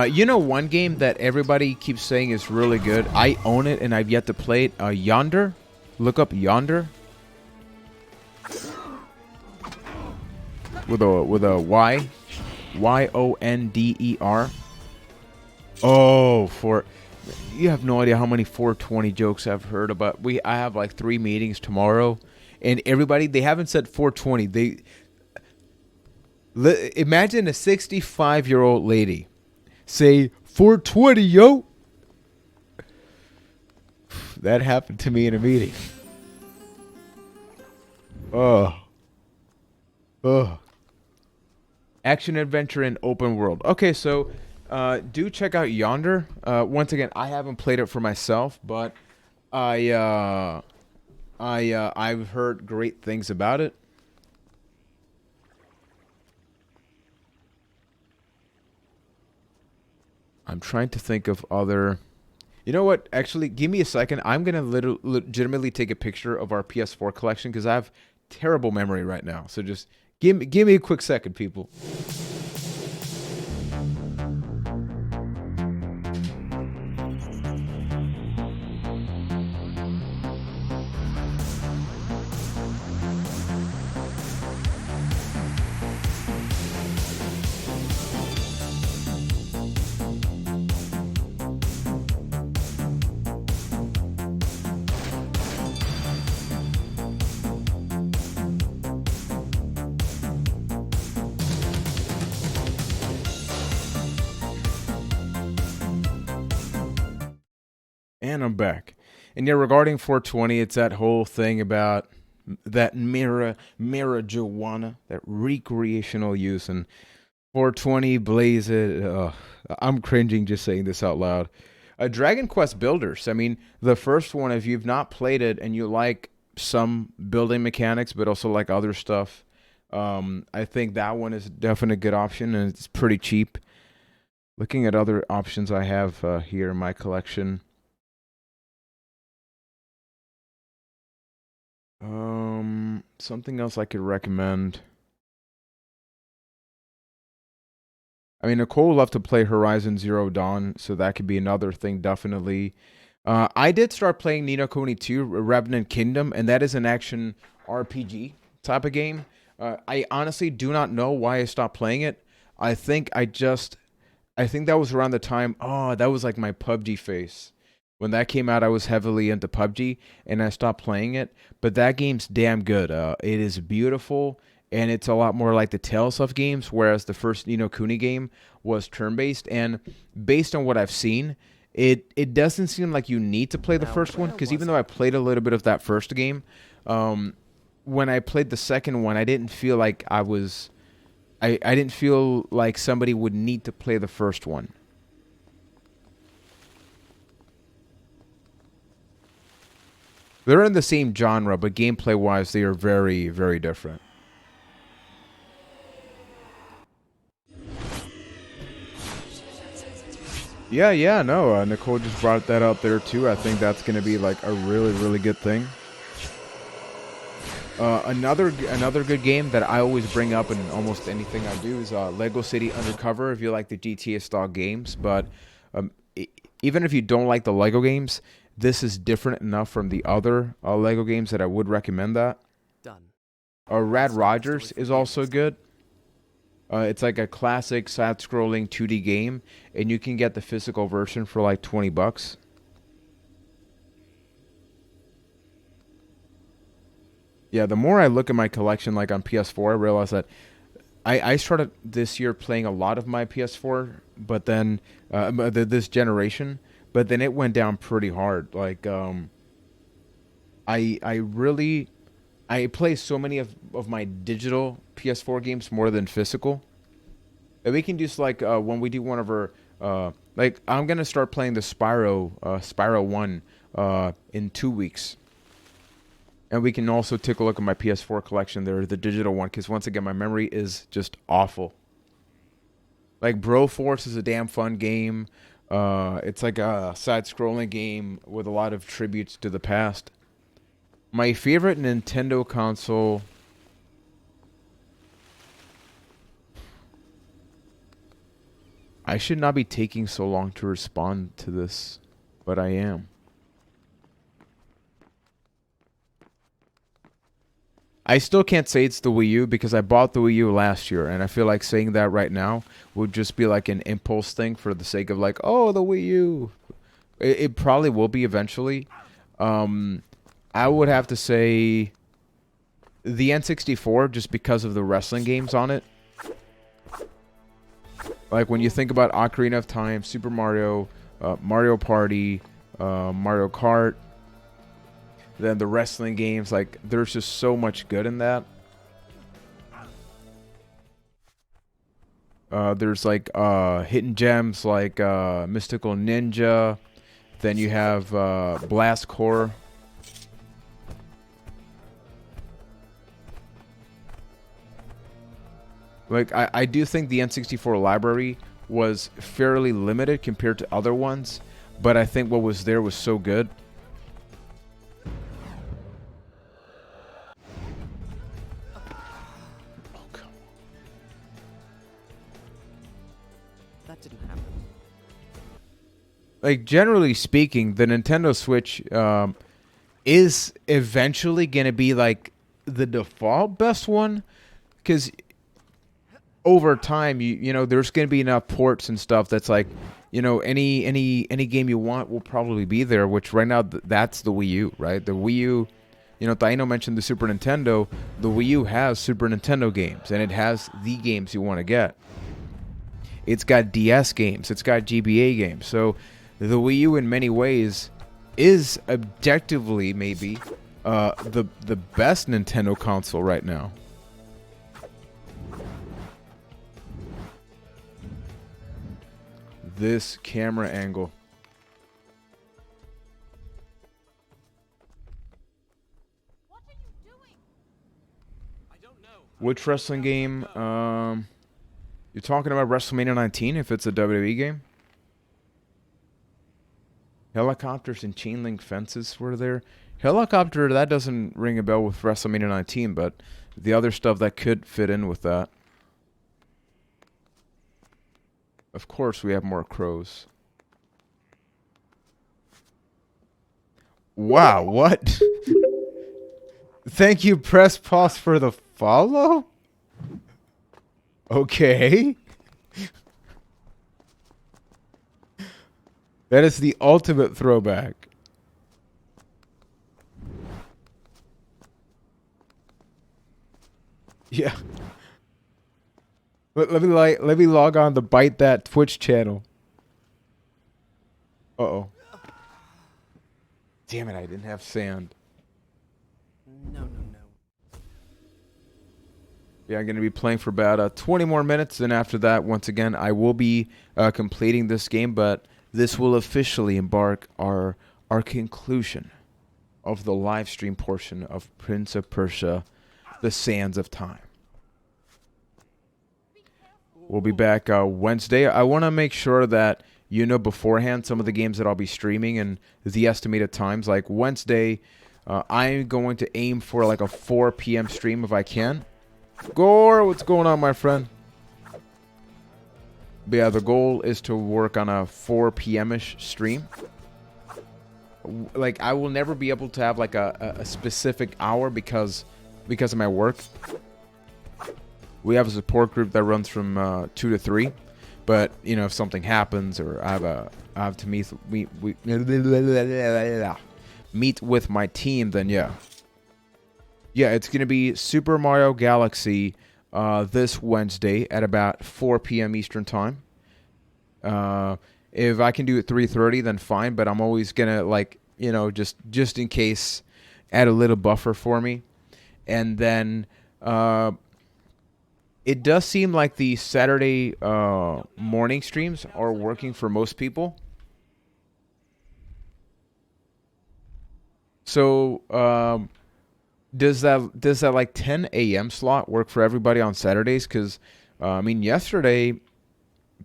You know one game that everybody keeps saying is really good? I own it and I've yet to play it. Yonder. Look up Yonder. With a Y. YONDER. Oh, you have no idea how many 420 jokes I've heard about. I have like 3 meetings tomorrow, and everybody, they haven't said 420. Imagine a 65-year-old lady say 420, yo. That happened to me in a meeting. Oh. Action adventure and open world. Okay, so do check out Yonder. Once again, I haven't played it for myself, but I've heard great things about it. I'm trying to think of other. You know what? Actually, give me a second. I'm gonna legitimately take a picture of our PS4 collection because I have terrible memory right now. So just give me a quick second, people. And I'm back. And yeah, regarding 420, it's that whole thing about that marijuana, that recreational use, and 420 blaze it. I'm cringing just saying this out loud. Dragon Quest Builders. I mean, the first one, if you've not played it and you like some building mechanics, but also like other stuff, I think that one is definitely a good option, and it's pretty cheap. Looking at other options I have here in my collection. Something else I could recommend. I mean, Nicole would love to play Horizon Zero Dawn, so that could be another thing, definitely. I did start playing Ni no Kuni 2, Revenant Kingdom, and that is an action RPG type of game. I honestly do not know why I stopped playing it. I think that was around the time, that was like my PUBG phase. When that came out, I was heavily into PUBG, and I stopped playing it. But that game's damn good. It is beautiful, and it's a lot more like the Tales of games, whereas the first Ni no Kuni game was turn-based. And based on what I've seen, it doesn't seem like you need to play the first one, because even though I played a little bit of that first game, when I played the second one, I didn't feel like I didn't feel like somebody would need to play the first one. They're in the same genre, but gameplay-wise, they are very, very different. Yeah, no, Nicole just brought that up there, too. I think that's going to be, like, a really, really good thing. Another good game that I always bring up in almost anything I do is Lego City Undercover, if you like the GTA-style games. But even if you don't like the Lego games, this is different enough from the other Lego games that I would recommend that. Done. Rad Rogers is also good. It's like a classic side-scrolling 2D game, and you can get the physical version for like $20. Yeah, the more I look at my collection, like on PS4, I realize that I started this year playing a lot of my PS4, but then this generation. But then it went down pretty hard. Like, I play so many of my digital PS4 games more than physical. And we can just like when we do one of our like I'm gonna start playing the Spyro 1 in 2 weeks. And we can also take a look at my PS4 collection there, the digital one, because once again my memory is just awful. Like Broforce is a damn fun game. It's like a side-scrolling game with a lot of tributes to the past. My favorite Nintendo console. I should not be taking so long to respond to this, but I am. I still can't say it's the Wii U because I bought the Wii U last year, and I feel like saying that right now would just be like an impulse thing for the sake of like, oh, the Wii U. It probably will be eventually. I would have to say the N64 just because of the wrestling games on it. Like when you think about Ocarina of Time, Super Mario, Mario Party, Mario Kart, then the wrestling games, like there's just so much good in that. There's like hidden gems like Mystical Ninja. Then you have Blast Core. Like I do think the N64 library was fairly limited compared to other ones, but I think what was there was so good. That didn't happen. Like, generally speaking, the Nintendo Switch is eventually going to be like the default best one, because over time, you know, there's going to be enough ports and stuff that's like, you know, any game you want will probably be there, which right now that's the Wii U, right? The Wii U, you know, Taino mentioned the Super Nintendo. The Wii U has Super Nintendo games, and it has the games you want to get. It's got DS games. It's got GBA games. So the Wii U, in many ways, is objectively maybe the best Nintendo console right now. This camera angle. What are you doing? I don't know. Which wrestling game? You're talking about WrestleMania 19 if it's a WWE game? Helicopters and chain link fences were there. Helicopter, that doesn't ring a bell with WrestleMania 19, but the other stuff that could fit in with that. Of course, we have more crows. Wow, what? Thank you, Press Pause, for the follow? Okay. That is the ultimate throwback. Yeah. Let me log on to Bite That Twitch channel. Uh-oh. Damn it, I didn't have sand. No. Yeah, I'm going to be playing for about 20 more minutes, and after that, once again, I will be completing this game, but this will officially embark our conclusion of the live stream portion of Prince of Persia, The Sands of Time. We'll be back Wednesday. I want to make sure that you know beforehand some of the games that I'll be streaming and the estimated times. Like Wednesday, I'm going to aim for like a 4 p.m. stream if I can. Gore, what's going on, my friend? But yeah, the goal is to work on a 4 p.m.-ish stream. Like, I will never be able to have like a specific hour because of my work. We have a support group that runs from 2 to 3, but you know, if something happens or I have to meet with my team, then yeah, it's gonna be Super Mario Galaxy this Wednesday at about 4 p.m. Eastern time. If I can do it 3:30, then fine. But I'm always gonna, like, you know, just in case, add a little buffer for me. And then it does seem like the Saturday morning streams are working for most people. So does that like 10 a.m. slot work for everybody on Saturdays? Because I mean, yesterday,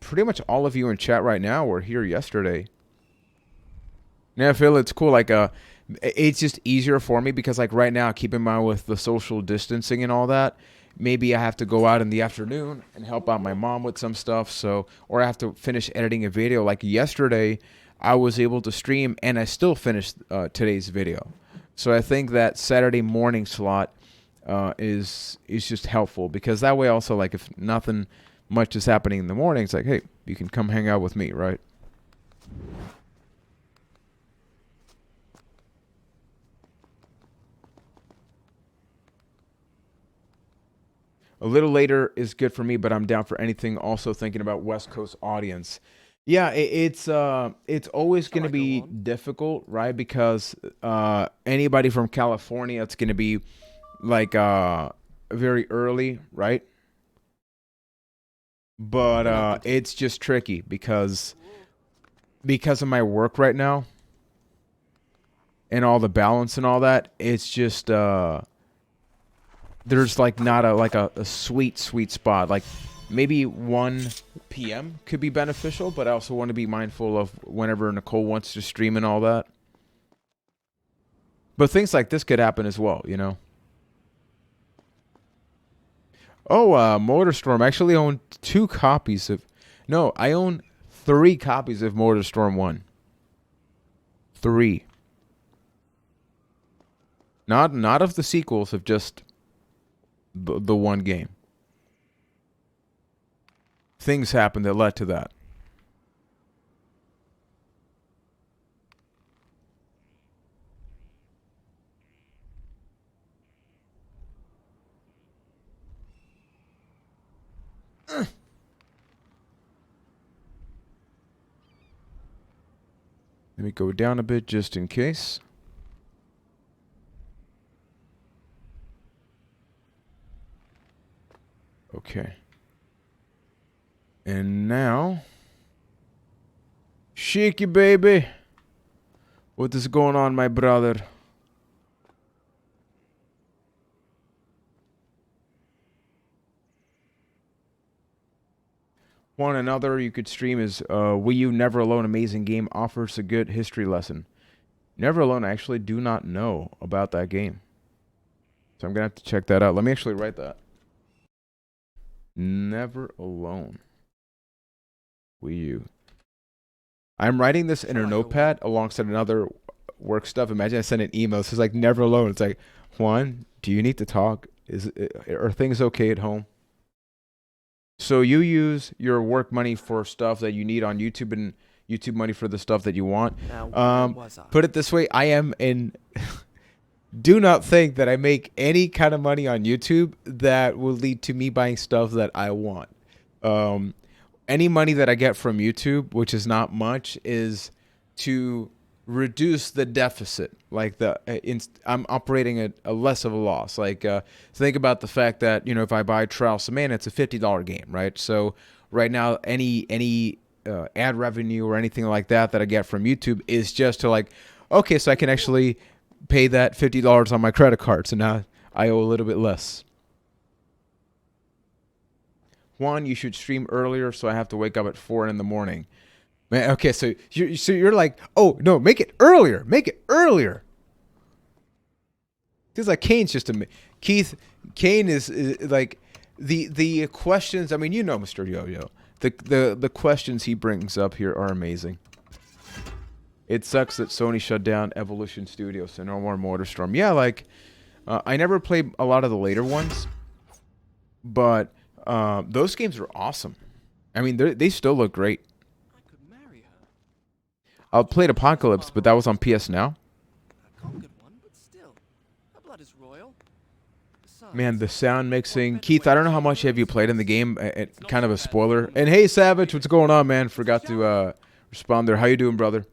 pretty much all of you in chat right now were here yesterday. Yeah, I feel it's cool. Like, it's just easier for me because, like, right now, keep in mind with the social distancing and all that, maybe I have to go out in the afternoon and help out my mom with some stuff. So, or I have to finish editing a video. Like yesterday, I was able to stream and I still finished today's video. So I think that Saturday morning slot is just helpful because that way also, like, if nothing much is happening in the morning, it's like, hey, you can come hang out with me, right? A little later is good for me, but I'm down for anything. Also thinking about West Coast audience. Yeah, it's always going to be difficult, right? Because anybody from California, it's going to be like very early, right? But it's just tricky because of my work right now and all the balance and all that. It's just there's like not a sweet spot. Like maybe 1 p.m. could be beneficial, but I also want to be mindful of whenever Nicole wants to stream and all that. But things like this could happen as well, you know. Oh, Motorstorm. I actually own 2 copies of... No, I own 3 copies of Motorstorm 1. 3. Not of the sequels, of just the one game. Things happened that led to that. Let me go down a bit just in case. Okay. And now, Shaky baby, what is going on, my brother? One another you could stream is Wii U Never Alone, amazing game, offers a good history lesson. Never Alone, I actually do not know about that game, so I'm gonna have to check that out. Let me actually write that. Never Alone. Wii U. I'm writing this in a notepad alongside another work stuff. Imagine I send an email. It says like Never Alone. It's like, Juan, do you need to talk? Are things okay at home? So you use your work money for stuff that you need on YouTube and YouTube money for the stuff that you want. Put it this way, I am in... Do not think that I make any kind of money on YouTube that will lead to me buying stuff that I want. Any money that I get from YouTube, which is not much, is to reduce the deficit. Like I'm operating at a less of a loss. Like think about the fact that, you know, if I buy Trial Samana, it's a $50 game, right? So right now, any ad revenue or anything like that I get from YouTube is just to like, okay, so I can actually pay that $50 on my credit card. So now I owe a little bit less. Juan, you should stream earlier, so I have to wake up at 4 in the morning. Man, okay, so you're like, oh no, make it earlier, make it earlier. Because like Kane's just a Kane is like the questions. I mean, you know, Mr. Yo-Yo, the questions he brings up here are amazing. It sucks that Sony shut down Evolution Studios, so no more Motorstorm. Yeah, like I never played a lot of the later ones, but. Those games are awesome. I mean, they still look great. I could marry her. I played Apocalypse, but that was on PS Now. A conquered one, but still, her blood is royal. Besides, Man, the sound mixing. Keith, I don't know how much have you played in the game. Kind of a spoiler. And hey, Savage, what's going on, man? Forgot to respond there. How you doing, brother?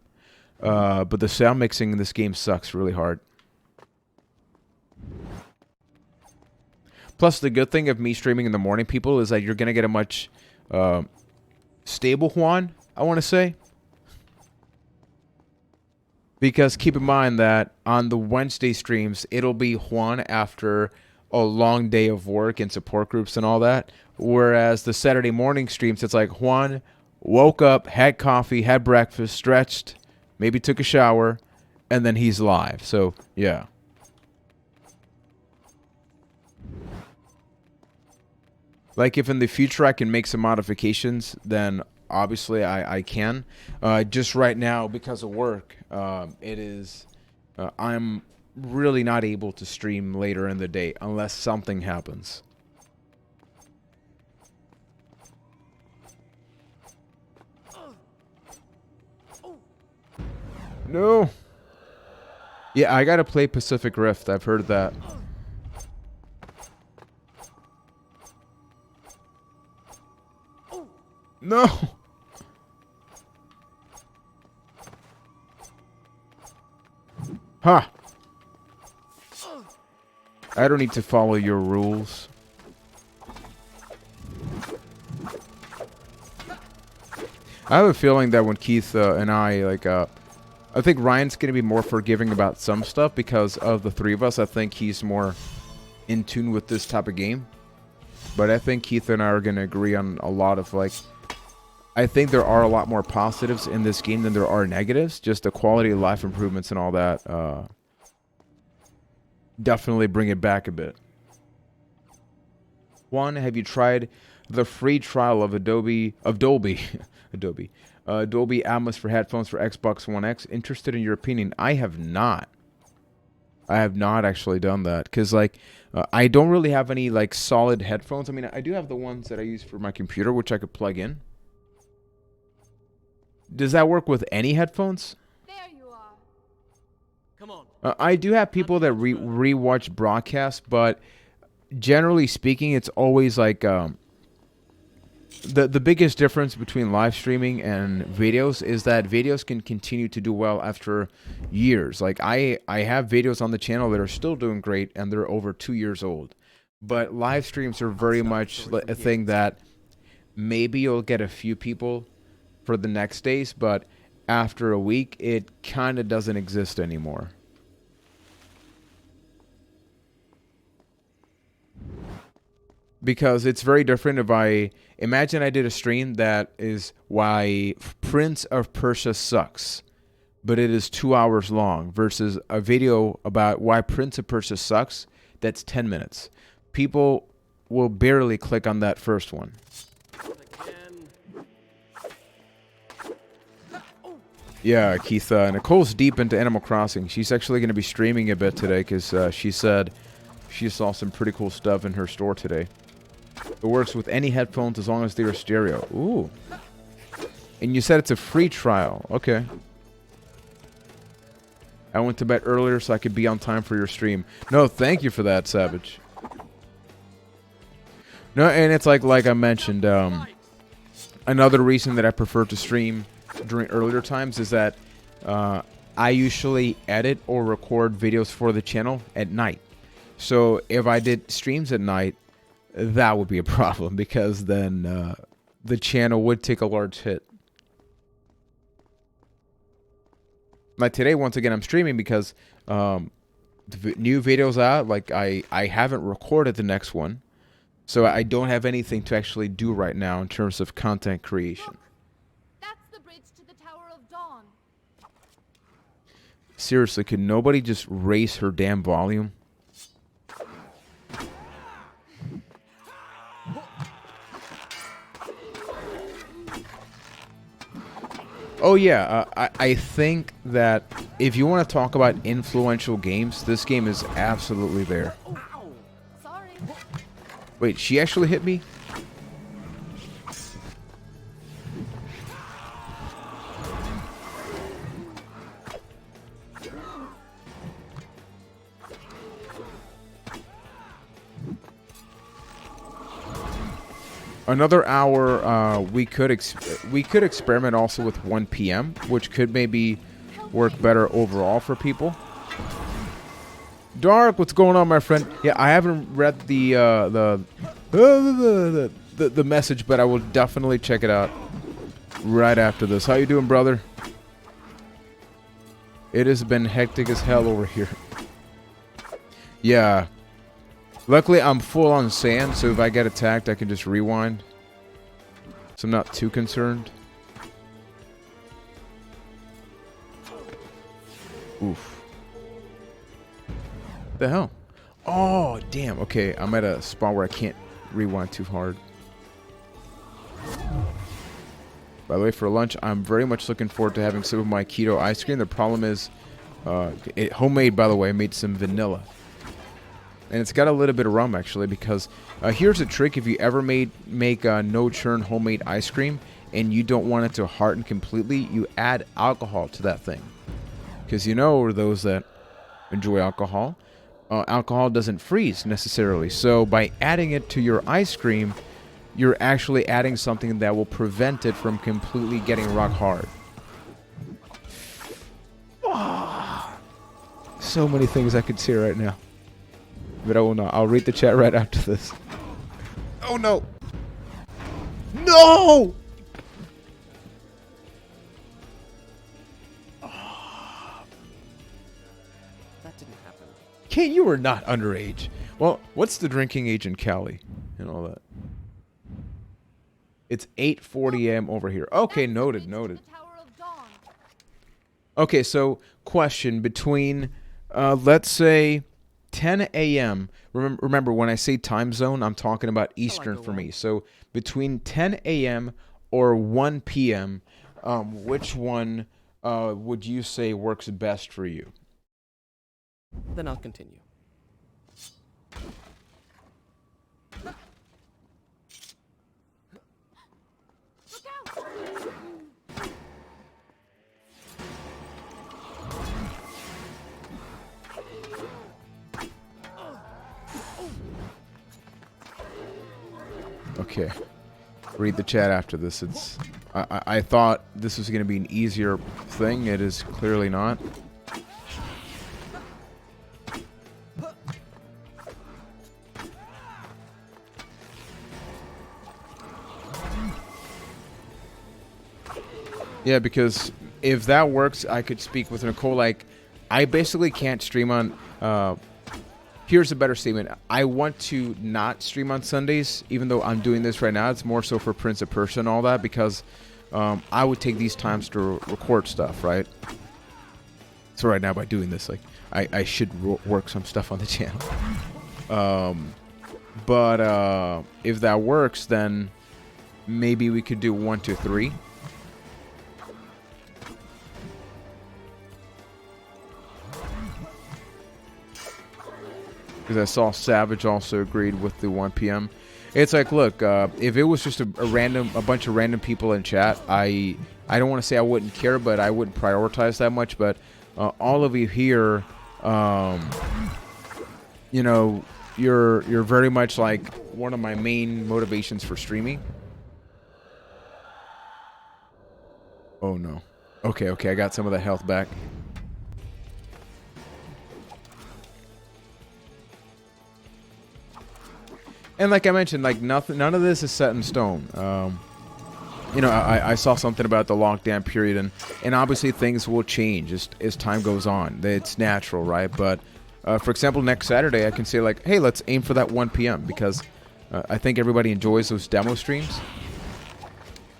But the sound mixing in this game sucks really hard. Plus, the good thing of me streaming in the morning, people, is that you're going to get a much stable Juan, I want to say. Because keep in mind that on the Wednesday streams, it'll be Juan after a long day of work and support groups and all that. Whereas the Saturday morning streams, it's like Juan woke up, had coffee, had breakfast, stretched, maybe took a shower, and then he's live. So, yeah. Like, if in the future I can make some modifications, then obviously I can. Just right now, because of work, I'm really not able to stream later in the day unless something happens. No. Yeah, I gotta play Pacific Rift. I've heard that. No. Huh. I don't need to follow your rules. I have a feeling that when Keith and I, like, I think Ryan's going to be more forgiving about some stuff because of the three of us. I think he's more in tune with this type of game. But I think Keith and I are going to agree on a lot of, like, I think there are a lot more positives in this game than there are negatives. Just the quality of life improvements and all that definitely bring it back a bit. Juan, have you tried the free trial of Dolby Atmos for headphones for Xbox One X? Interested in your opinion? I have not. I have not actually done that because, like, I don't really have any, like, solid headphones. I mean, I do have the ones that I use for my computer, which I could plug in. Does that work with any headphones? There you are. Come on. I do have people that re-watch broadcasts, but generally speaking, it's always like the biggest difference between live streaming and videos is that videos can continue to do well after years. Like I have videos on the channel that are still doing great, and they're over 2 years old. But live streams are very much a thing that maybe you'll get a few people for the next days, but after a week, it kind of doesn't exist anymore. Because it's very different if I imagine I did a stream that is why Prince of Persia sucks, but it is 2 hours long versus a video about why Prince of Persia sucks that's 10 minutes. People will barely click on that first one. Yeah, Keith, Nicole's deep into Animal Crossing. She's actually going to be streaming a bit today because she said she saw some pretty cool stuff in her store today. It works with any headphones as long as they are stereo. Ooh. And you said it's a free trial. Okay. I went to bed earlier so I could be on time for your stream. No, thank you for that, Savage. No, and it's like I mentioned, another reason that I prefer to stream during earlier times is that I usually edit or record videos for the channel at night. So if I did streams at night, that would be a problem because then the channel would take a large hit. Like today, once again, I'm streaming because the new video's out. Like I haven't recorded the next one, so I don't have anything to actually do right now in terms of content creation. Look, that's the bridge to the Tower of Dawn. Seriously, could nobody just raise her damn volume? Oh yeah, I think that if you want to talk about influential games, this game is absolutely there. Sorry. Wait, she actually hit me? Another hour, we could experiment also with 1 p.m., which could maybe work better overall for people. Dark, what's going on, my friend? Yeah, I haven't read the message, but I will definitely check it out right after this. How you doing, brother? It has been hectic as hell over here. Yeah. Luckily, I'm full on sand, so if I get attacked, I can just rewind. So I'm not too concerned. Oof. The hell? Oh, damn. Okay, I'm at a spot where I can't rewind too hard. By the way, for lunch, I'm very much looking forward to having some of my keto ice cream. The problem is, homemade, by the way. I made some vanilla. And it's got a little bit of rum, actually, because here's a trick. If you ever make no-churn homemade ice cream and you don't want it to harden completely, you add alcohol to that thing. Because you know, those that enjoy alcohol, alcohol doesn't freeze necessarily. So by adding it to your ice cream, you're actually adding something that will prevent it from completely getting rock hard. Oh, so many things I could say right now. But I will not. I'll read the chat right after this. Oh no! No! That didn't happen. Kate, you were not underage. Well, what's the drinking age in Cali and all that? It's 8:40 a.m. over here. Okay, That's noted, the reach noted. to the Tower of Dawn. Okay, so question between, let's say 10 a.m. Remember, when I say time zone, I'm talking about Eastern go for on? me. So between 10 a.m. or 1 p.m., which one would you say works best for you? Then I'll continue. Look out! Okay. Read the chat after this. I thought this was going to be an easier thing. It is clearly not. Yeah, because if that works, I could speak with Nicole. Like, I basically can't stream on... here's a better statement. I want to not stream on Sundays, even though I'm doing this right now. It's more so for Prince of Persia and all that, because I would take these times to record stuff, right? So right now, by doing this, like, I should work some stuff on the channel. But if that works, then maybe we could do 1 to 3. Because I saw Savage also agreed with the 1 p.m. It's like, look, if it was just a bunch of random people in chat, I don't want to say I wouldn't care, but I wouldn't prioritize that much. But all of you here, you know, you're very much like one of my main motivations for streaming. Oh no. Okay, I got some of the health back. And like I mentioned, like none of this is set in stone. You know, I saw something about the lockdown period, and obviously things will change as time goes on. It's natural, right? But for example, next Saturday, I can say like, hey, let's aim for that 1 p.m. because I think everybody enjoys those demo streams.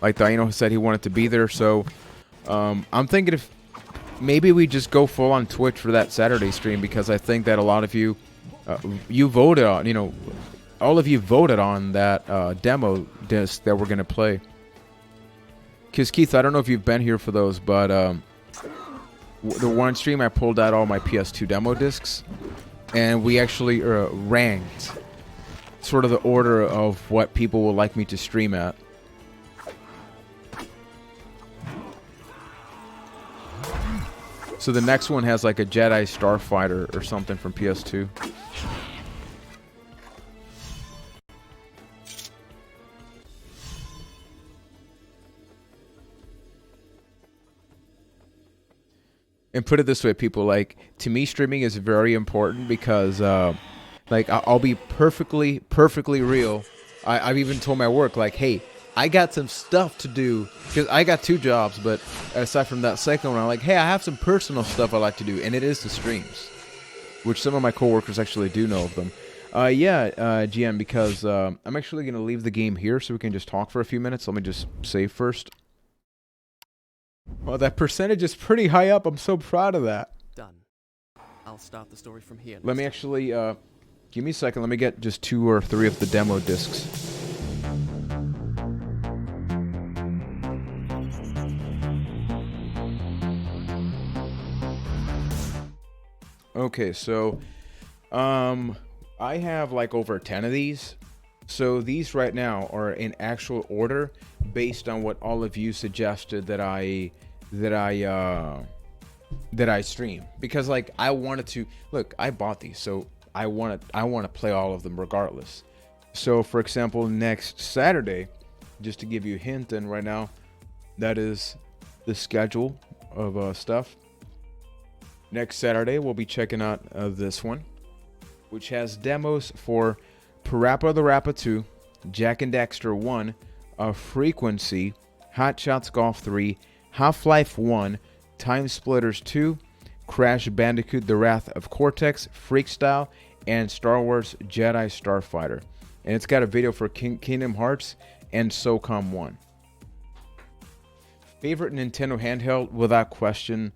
Like Taino said, he wanted to be there, so I'm thinking if maybe we just go full on Twitch for that Saturday stream, because I think that a lot of you you voted on, you know. All of you voted on that demo disc that we're going to play. Because, Keith, I don't know if you've been here for those, but the one stream I pulled out all my PS2 demo discs, and we actually ranked sort of the order of what people would like me to stream at. So the next one has like a Jedi Starfighter or something from PS2. And put it this way, people, like, to me, streaming is very important because, like, I'll be perfectly real. I've even told my work, like, hey, I got some stuff to do, because I got 2 jobs, but aside from that second one, I'm like, hey, I have some personal stuff I like to do, and it is the streams, which some of my coworkers actually do know of them. GM, because I'm actually going to leave the game here so we can just talk for a few minutes. Let me just save first. Well, that percentage is pretty high up. I'm so proud of that. Done. I'll start the story from here. Let me actually, give me a second. Let me get just 2 or 3 of the demo discs. Okay, so, I have like over 10 of these. So these right now are in actual order based on what all of you suggested that I stream, because like I wanted to look, I bought these, so I want to play all of them regardless. So for example, next Saturday, just to give you a hint, and right now that is the schedule of stuff. Next Saturday we'll be checking out this one, which has demos for Parappa the Rapper 2, Jak and Daxter 1, Frequency, Hot Shots Golf 3, Half-Life 1, Time Splitters 2, Crash Bandicoot The Wrath of Cortex, Freakstyle, and Star Wars Jedi Starfighter. And it's got a video for Kingdom Hearts and SOCOM 1. Favorite Nintendo handheld, without question,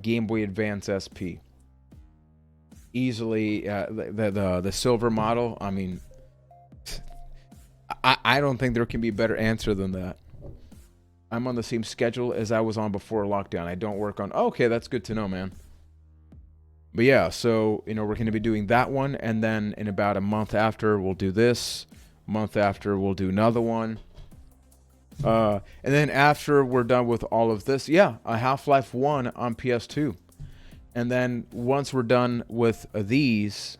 Game Boy Advance SP. Easily the silver model. I mean, I don't think there can be a better answer than that. I'm on the same schedule as I was on before lockdown. I don't work on... Okay, that's good to know, man. But yeah, so, we're going to be doing that one, and then in about a month after, we'll do this. Month after, we'll do another one. And then after we're done with all of this, a Half-Life 1 on PS2. And then once we're done with these...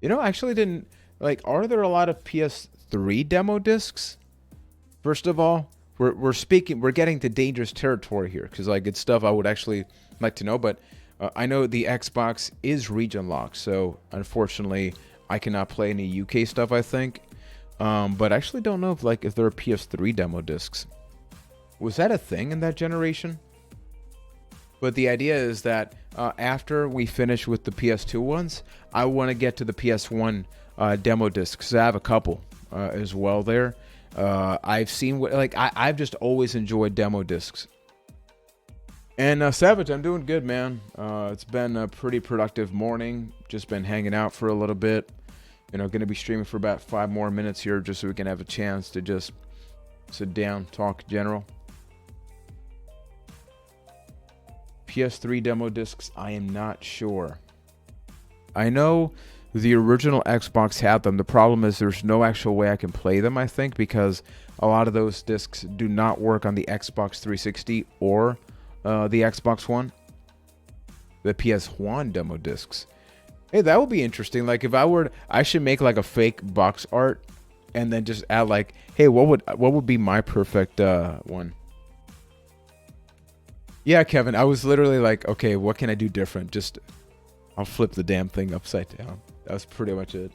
I actually didn't... are there a lot of PS3 demo discs? First of all, we're getting to dangerous territory here, because it's stuff I would actually like to know, but I know the Xbox is region locked, so unfortunately I cannot play any UK stuff, I think. But I actually don't know if there are PS3 demo discs. Was that a thing in that generation? But the idea is that after we finish with the PS2 ones, I want to get to the PS1 demo discs. I have a couple as well there. I've seen I've just always enjoyed demo discs. And Savage, I'm doing good, man. It's been a pretty productive morning. Just been hanging out for a little bit. Going to be streaming for about 5 more minutes here, just so we can have a chance to just sit down, talk general. PS3 demo discs, I am not sure. I know the original Xbox had them. The problem is there's no actual way I can play them, I think, because a lot of those discs do not work on the Xbox 360 or the Xbox One. The PS1 demo discs. Hey, that would be interesting. If I should make a fake box art and then just add hey, what would be my perfect one? Yeah, Kevin, I was literally okay, what can I do different? I'll flip the damn thing upside down. That was pretty much it.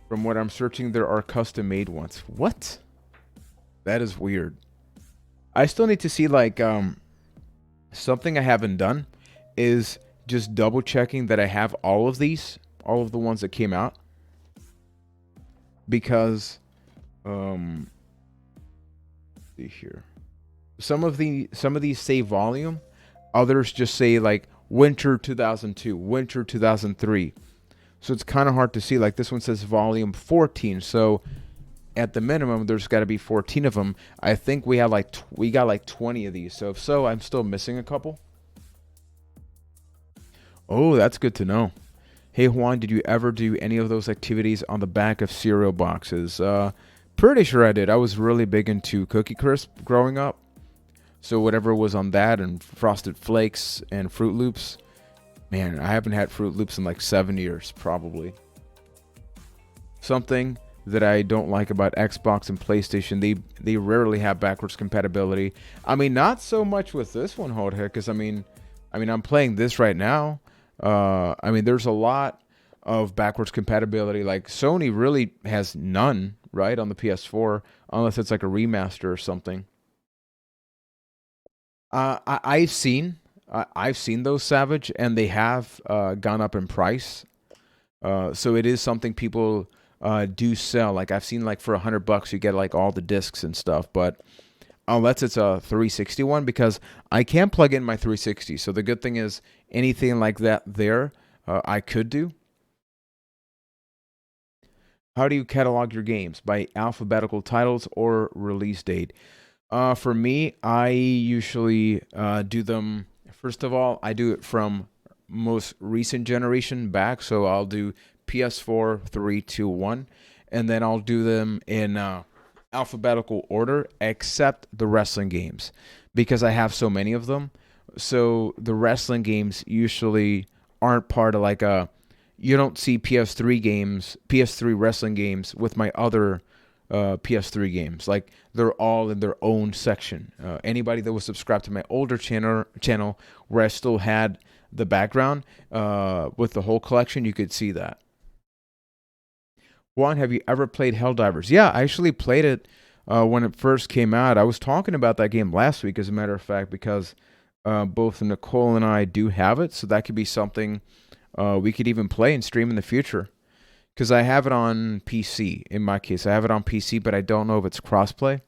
From what I'm searching, there are custom-made ones. What? That is weird. I still need to see, something I haven't done is just double-checking that I have all of these, all of the ones that came out. Because, let's see here. Some of these say volume. Others just say, winter 2002, winter 2003. So it's kind of hard to see. This one says volume 14. So at the minimum, there's got to be 14 of them. I think we got 20 of these. So if so, I'm still missing a couple. Oh, that's good to know. Hey, Juan, did you ever do any of those activities on the back of cereal boxes? Pretty sure I did. I was really big into Cookie Crisp growing up. So whatever was on that, and Frosted Flakes and Fruit Loops. Man, I haven't had Fruit Loops in 7 years, probably. Something that I don't like about Xbox and PlayStation, they rarely have backwards compatibility. I mean, not so much with this one, Jorge, because I'm playing this right now. There's a lot of backwards compatibility. Sony really has none, right, on the PS4, unless it's a remaster or something. I've seen those, Savage, and they have gone up in price. So it is something people do sell. I've seen for $100 you get all the discs and stuff, but unless it's a 360 one, because I can plug in my 360. So the good thing is anything like that there, I could do. How do you catalog your games? By alphabetical titles or release date? For me, I usually do them. First of all, I do it from most recent generation back. So I'll do PS4, 3, 2, 1. And then I'll do them in alphabetical order, except the wrestling games, because I have so many of them. So the wrestling games usually aren't part of you don't see PS3 wrestling games with my other PS3 games. They're all in their own section. Anybody that was subscribed to my older channel where I still had the background with the whole collection, you could see that. Juan, have you ever played Helldivers? Yeah, I actually played it when it first came out. I was talking about that game last week, as a matter of fact, because both Nicole and I do have it, so that could be something we could even play and stream in the future. Because I have it on PC. In my case, I have it on PC, but I don't know if it's crossplay.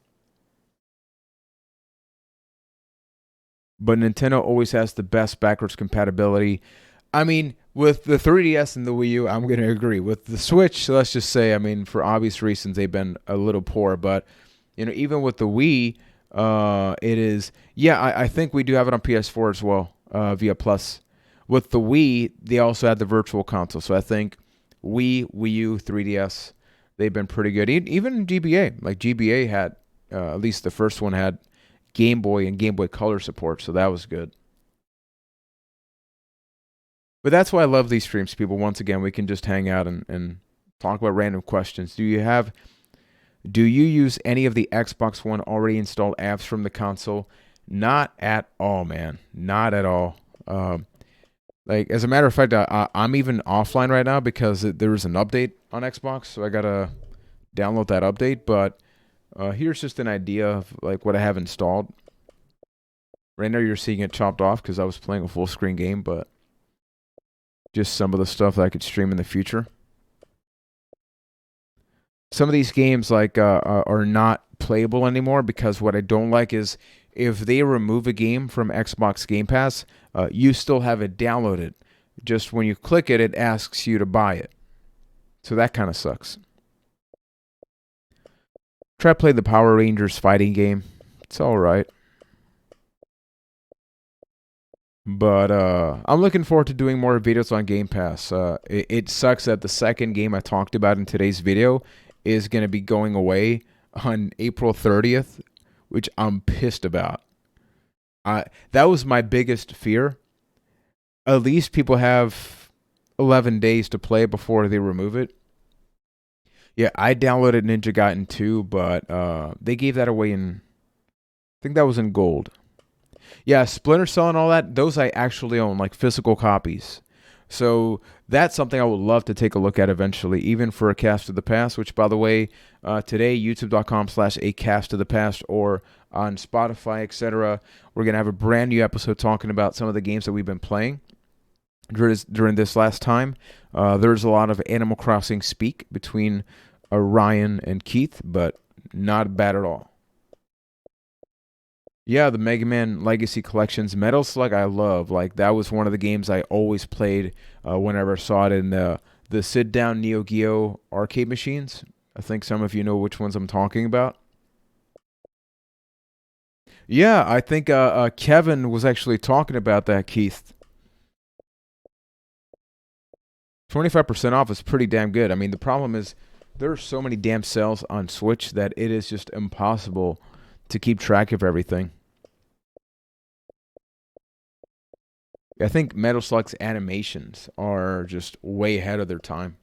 But Nintendo always has the best backwards compatibility. I mean, with the 3DS and the Wii U, I'm going to agree. With the Switch, let's just say, I mean, for obvious reasons, they've been a little poor. But, you know, even with the Wii, it is... Yeah, I think we do have it on PS4 as well, via Plus. With the Wii, they also had the Virtual Console. So I think Wii, Wii U, 3DS, they've been pretty good. Even GBA. Like, GBA had, at least the first one had Game Boy and Game Boy Color support, so that was good. But that's why I love these streams, people. Once again, we can just hang out and talk about random questions. Do you use any of the Xbox One already installed apps from the console? Not at all, man. Not at all. Like, as a matter of fact, I'm even offline right now because there was an update on Xbox, so I gotta download that update. But here's just an idea of like what I have installed. Right now, you're seeing it chopped off because I was playing a full screen game, but just some of the stuff that I could stream in the future. Some of these games like are not playable anymore because what I don't like is if they remove a game from Xbox Game Pass, you still have it downloaded. Just when you click it, it asks you to buy it. So that kind of sucks. Try to play the Power Rangers fighting game. It's all right. But I'm looking forward to doing more videos on Game Pass. It sucks that the second game I talked about in today's video is going to be going away on April 30th, which I'm pissed about. That was my biggest fear. At least people have 11 days to play before they remove it. Yeah, I downloaded Ninja Gaiden 2, but they gave that away in... I think that was in gold. Yeah, Splinter Cell and all that, those I actually own, like physical copies. So that's something I would love to take a look at eventually, even for A Cast of the Past, which, by the way, today, youtube.com/A Cast of the Past, or on Spotify, etc. We're going to have a brand new episode talking about some of the games that we've been playing during this last time. There's a lot of Animal Crossing speak between Ryan and Keith, but not bad at all. Yeah, the Mega Man Legacy Collections. Metal Slug I love. Like, that was one of the games I always played whenever I saw it in the sit-down Neo Geo arcade machines. I think some of you know which ones I'm talking about. Yeah, I think Kevin was actually talking about that, Keith. 25% off is pretty damn good. I mean, the problem is there are so many damn sales on Switch that it is just impossible to keep track of everything. I think Metal Slug's animations are just way ahead of their time.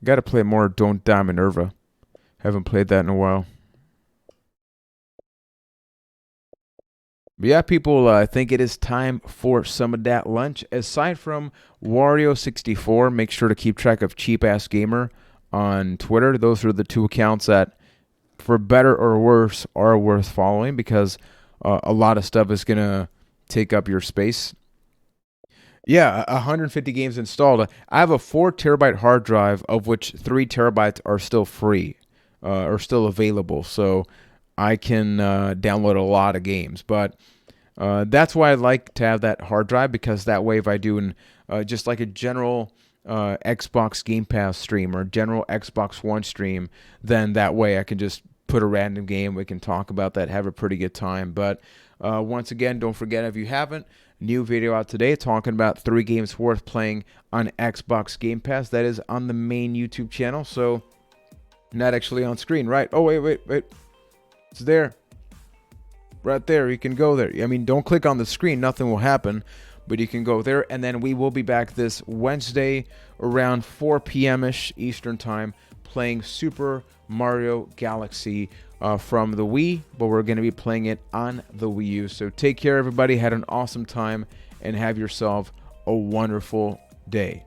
Got to play more Don't Die Minerva. Haven't played that in a while. But yeah, people, I think it is time for some of that lunch. Aside from Wario64, make sure to keep track of Cheap Ass Gamer on Twitter. Those are the two accounts that, for better or worse, are worth following because a lot of stuff is going to take up your space. Yeah, 150 games installed. I have a 4 terabyte hard drive, of which 3 terabytes are still free, or still available. So I can download a lot of games. But that's why I like to have that hard drive, because that way if I do just like a general Xbox Game Pass stream or general Xbox One stream, then that way I can just put a random game. We can talk about that, have a pretty good time. But once again, don't forget, if you haven't, new video out today talking about 3 games worth playing on Xbox Game Pass. That is on the main YouTube channel, so not actually on screen, right? Oh, wait. It's there. Right there. You can go there. I mean, don't click on the screen. Nothing will happen. But you can go there. And then we will be back this Wednesday around 4 p.m.-ish Eastern Time playing Super Mario Galaxy from the Wii. But we're going to be playing it on the Wii U. So take care, everybody. Had an awesome time. And have yourself a wonderful day.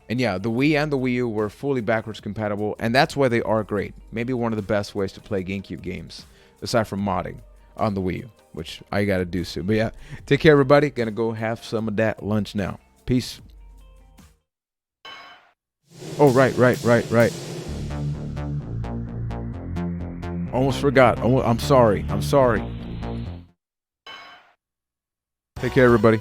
And yeah, the Wii and the Wii U were fully backwards compatible. And that's why they are great. Maybe one of the best ways to play GameCube games, aside from modding on the Wii U, which I got to do soon. But yeah, take care, everybody. Gonna go have some of that lunch now. Peace. Oh, right. Almost forgot. I'm sorry. Take care, everybody.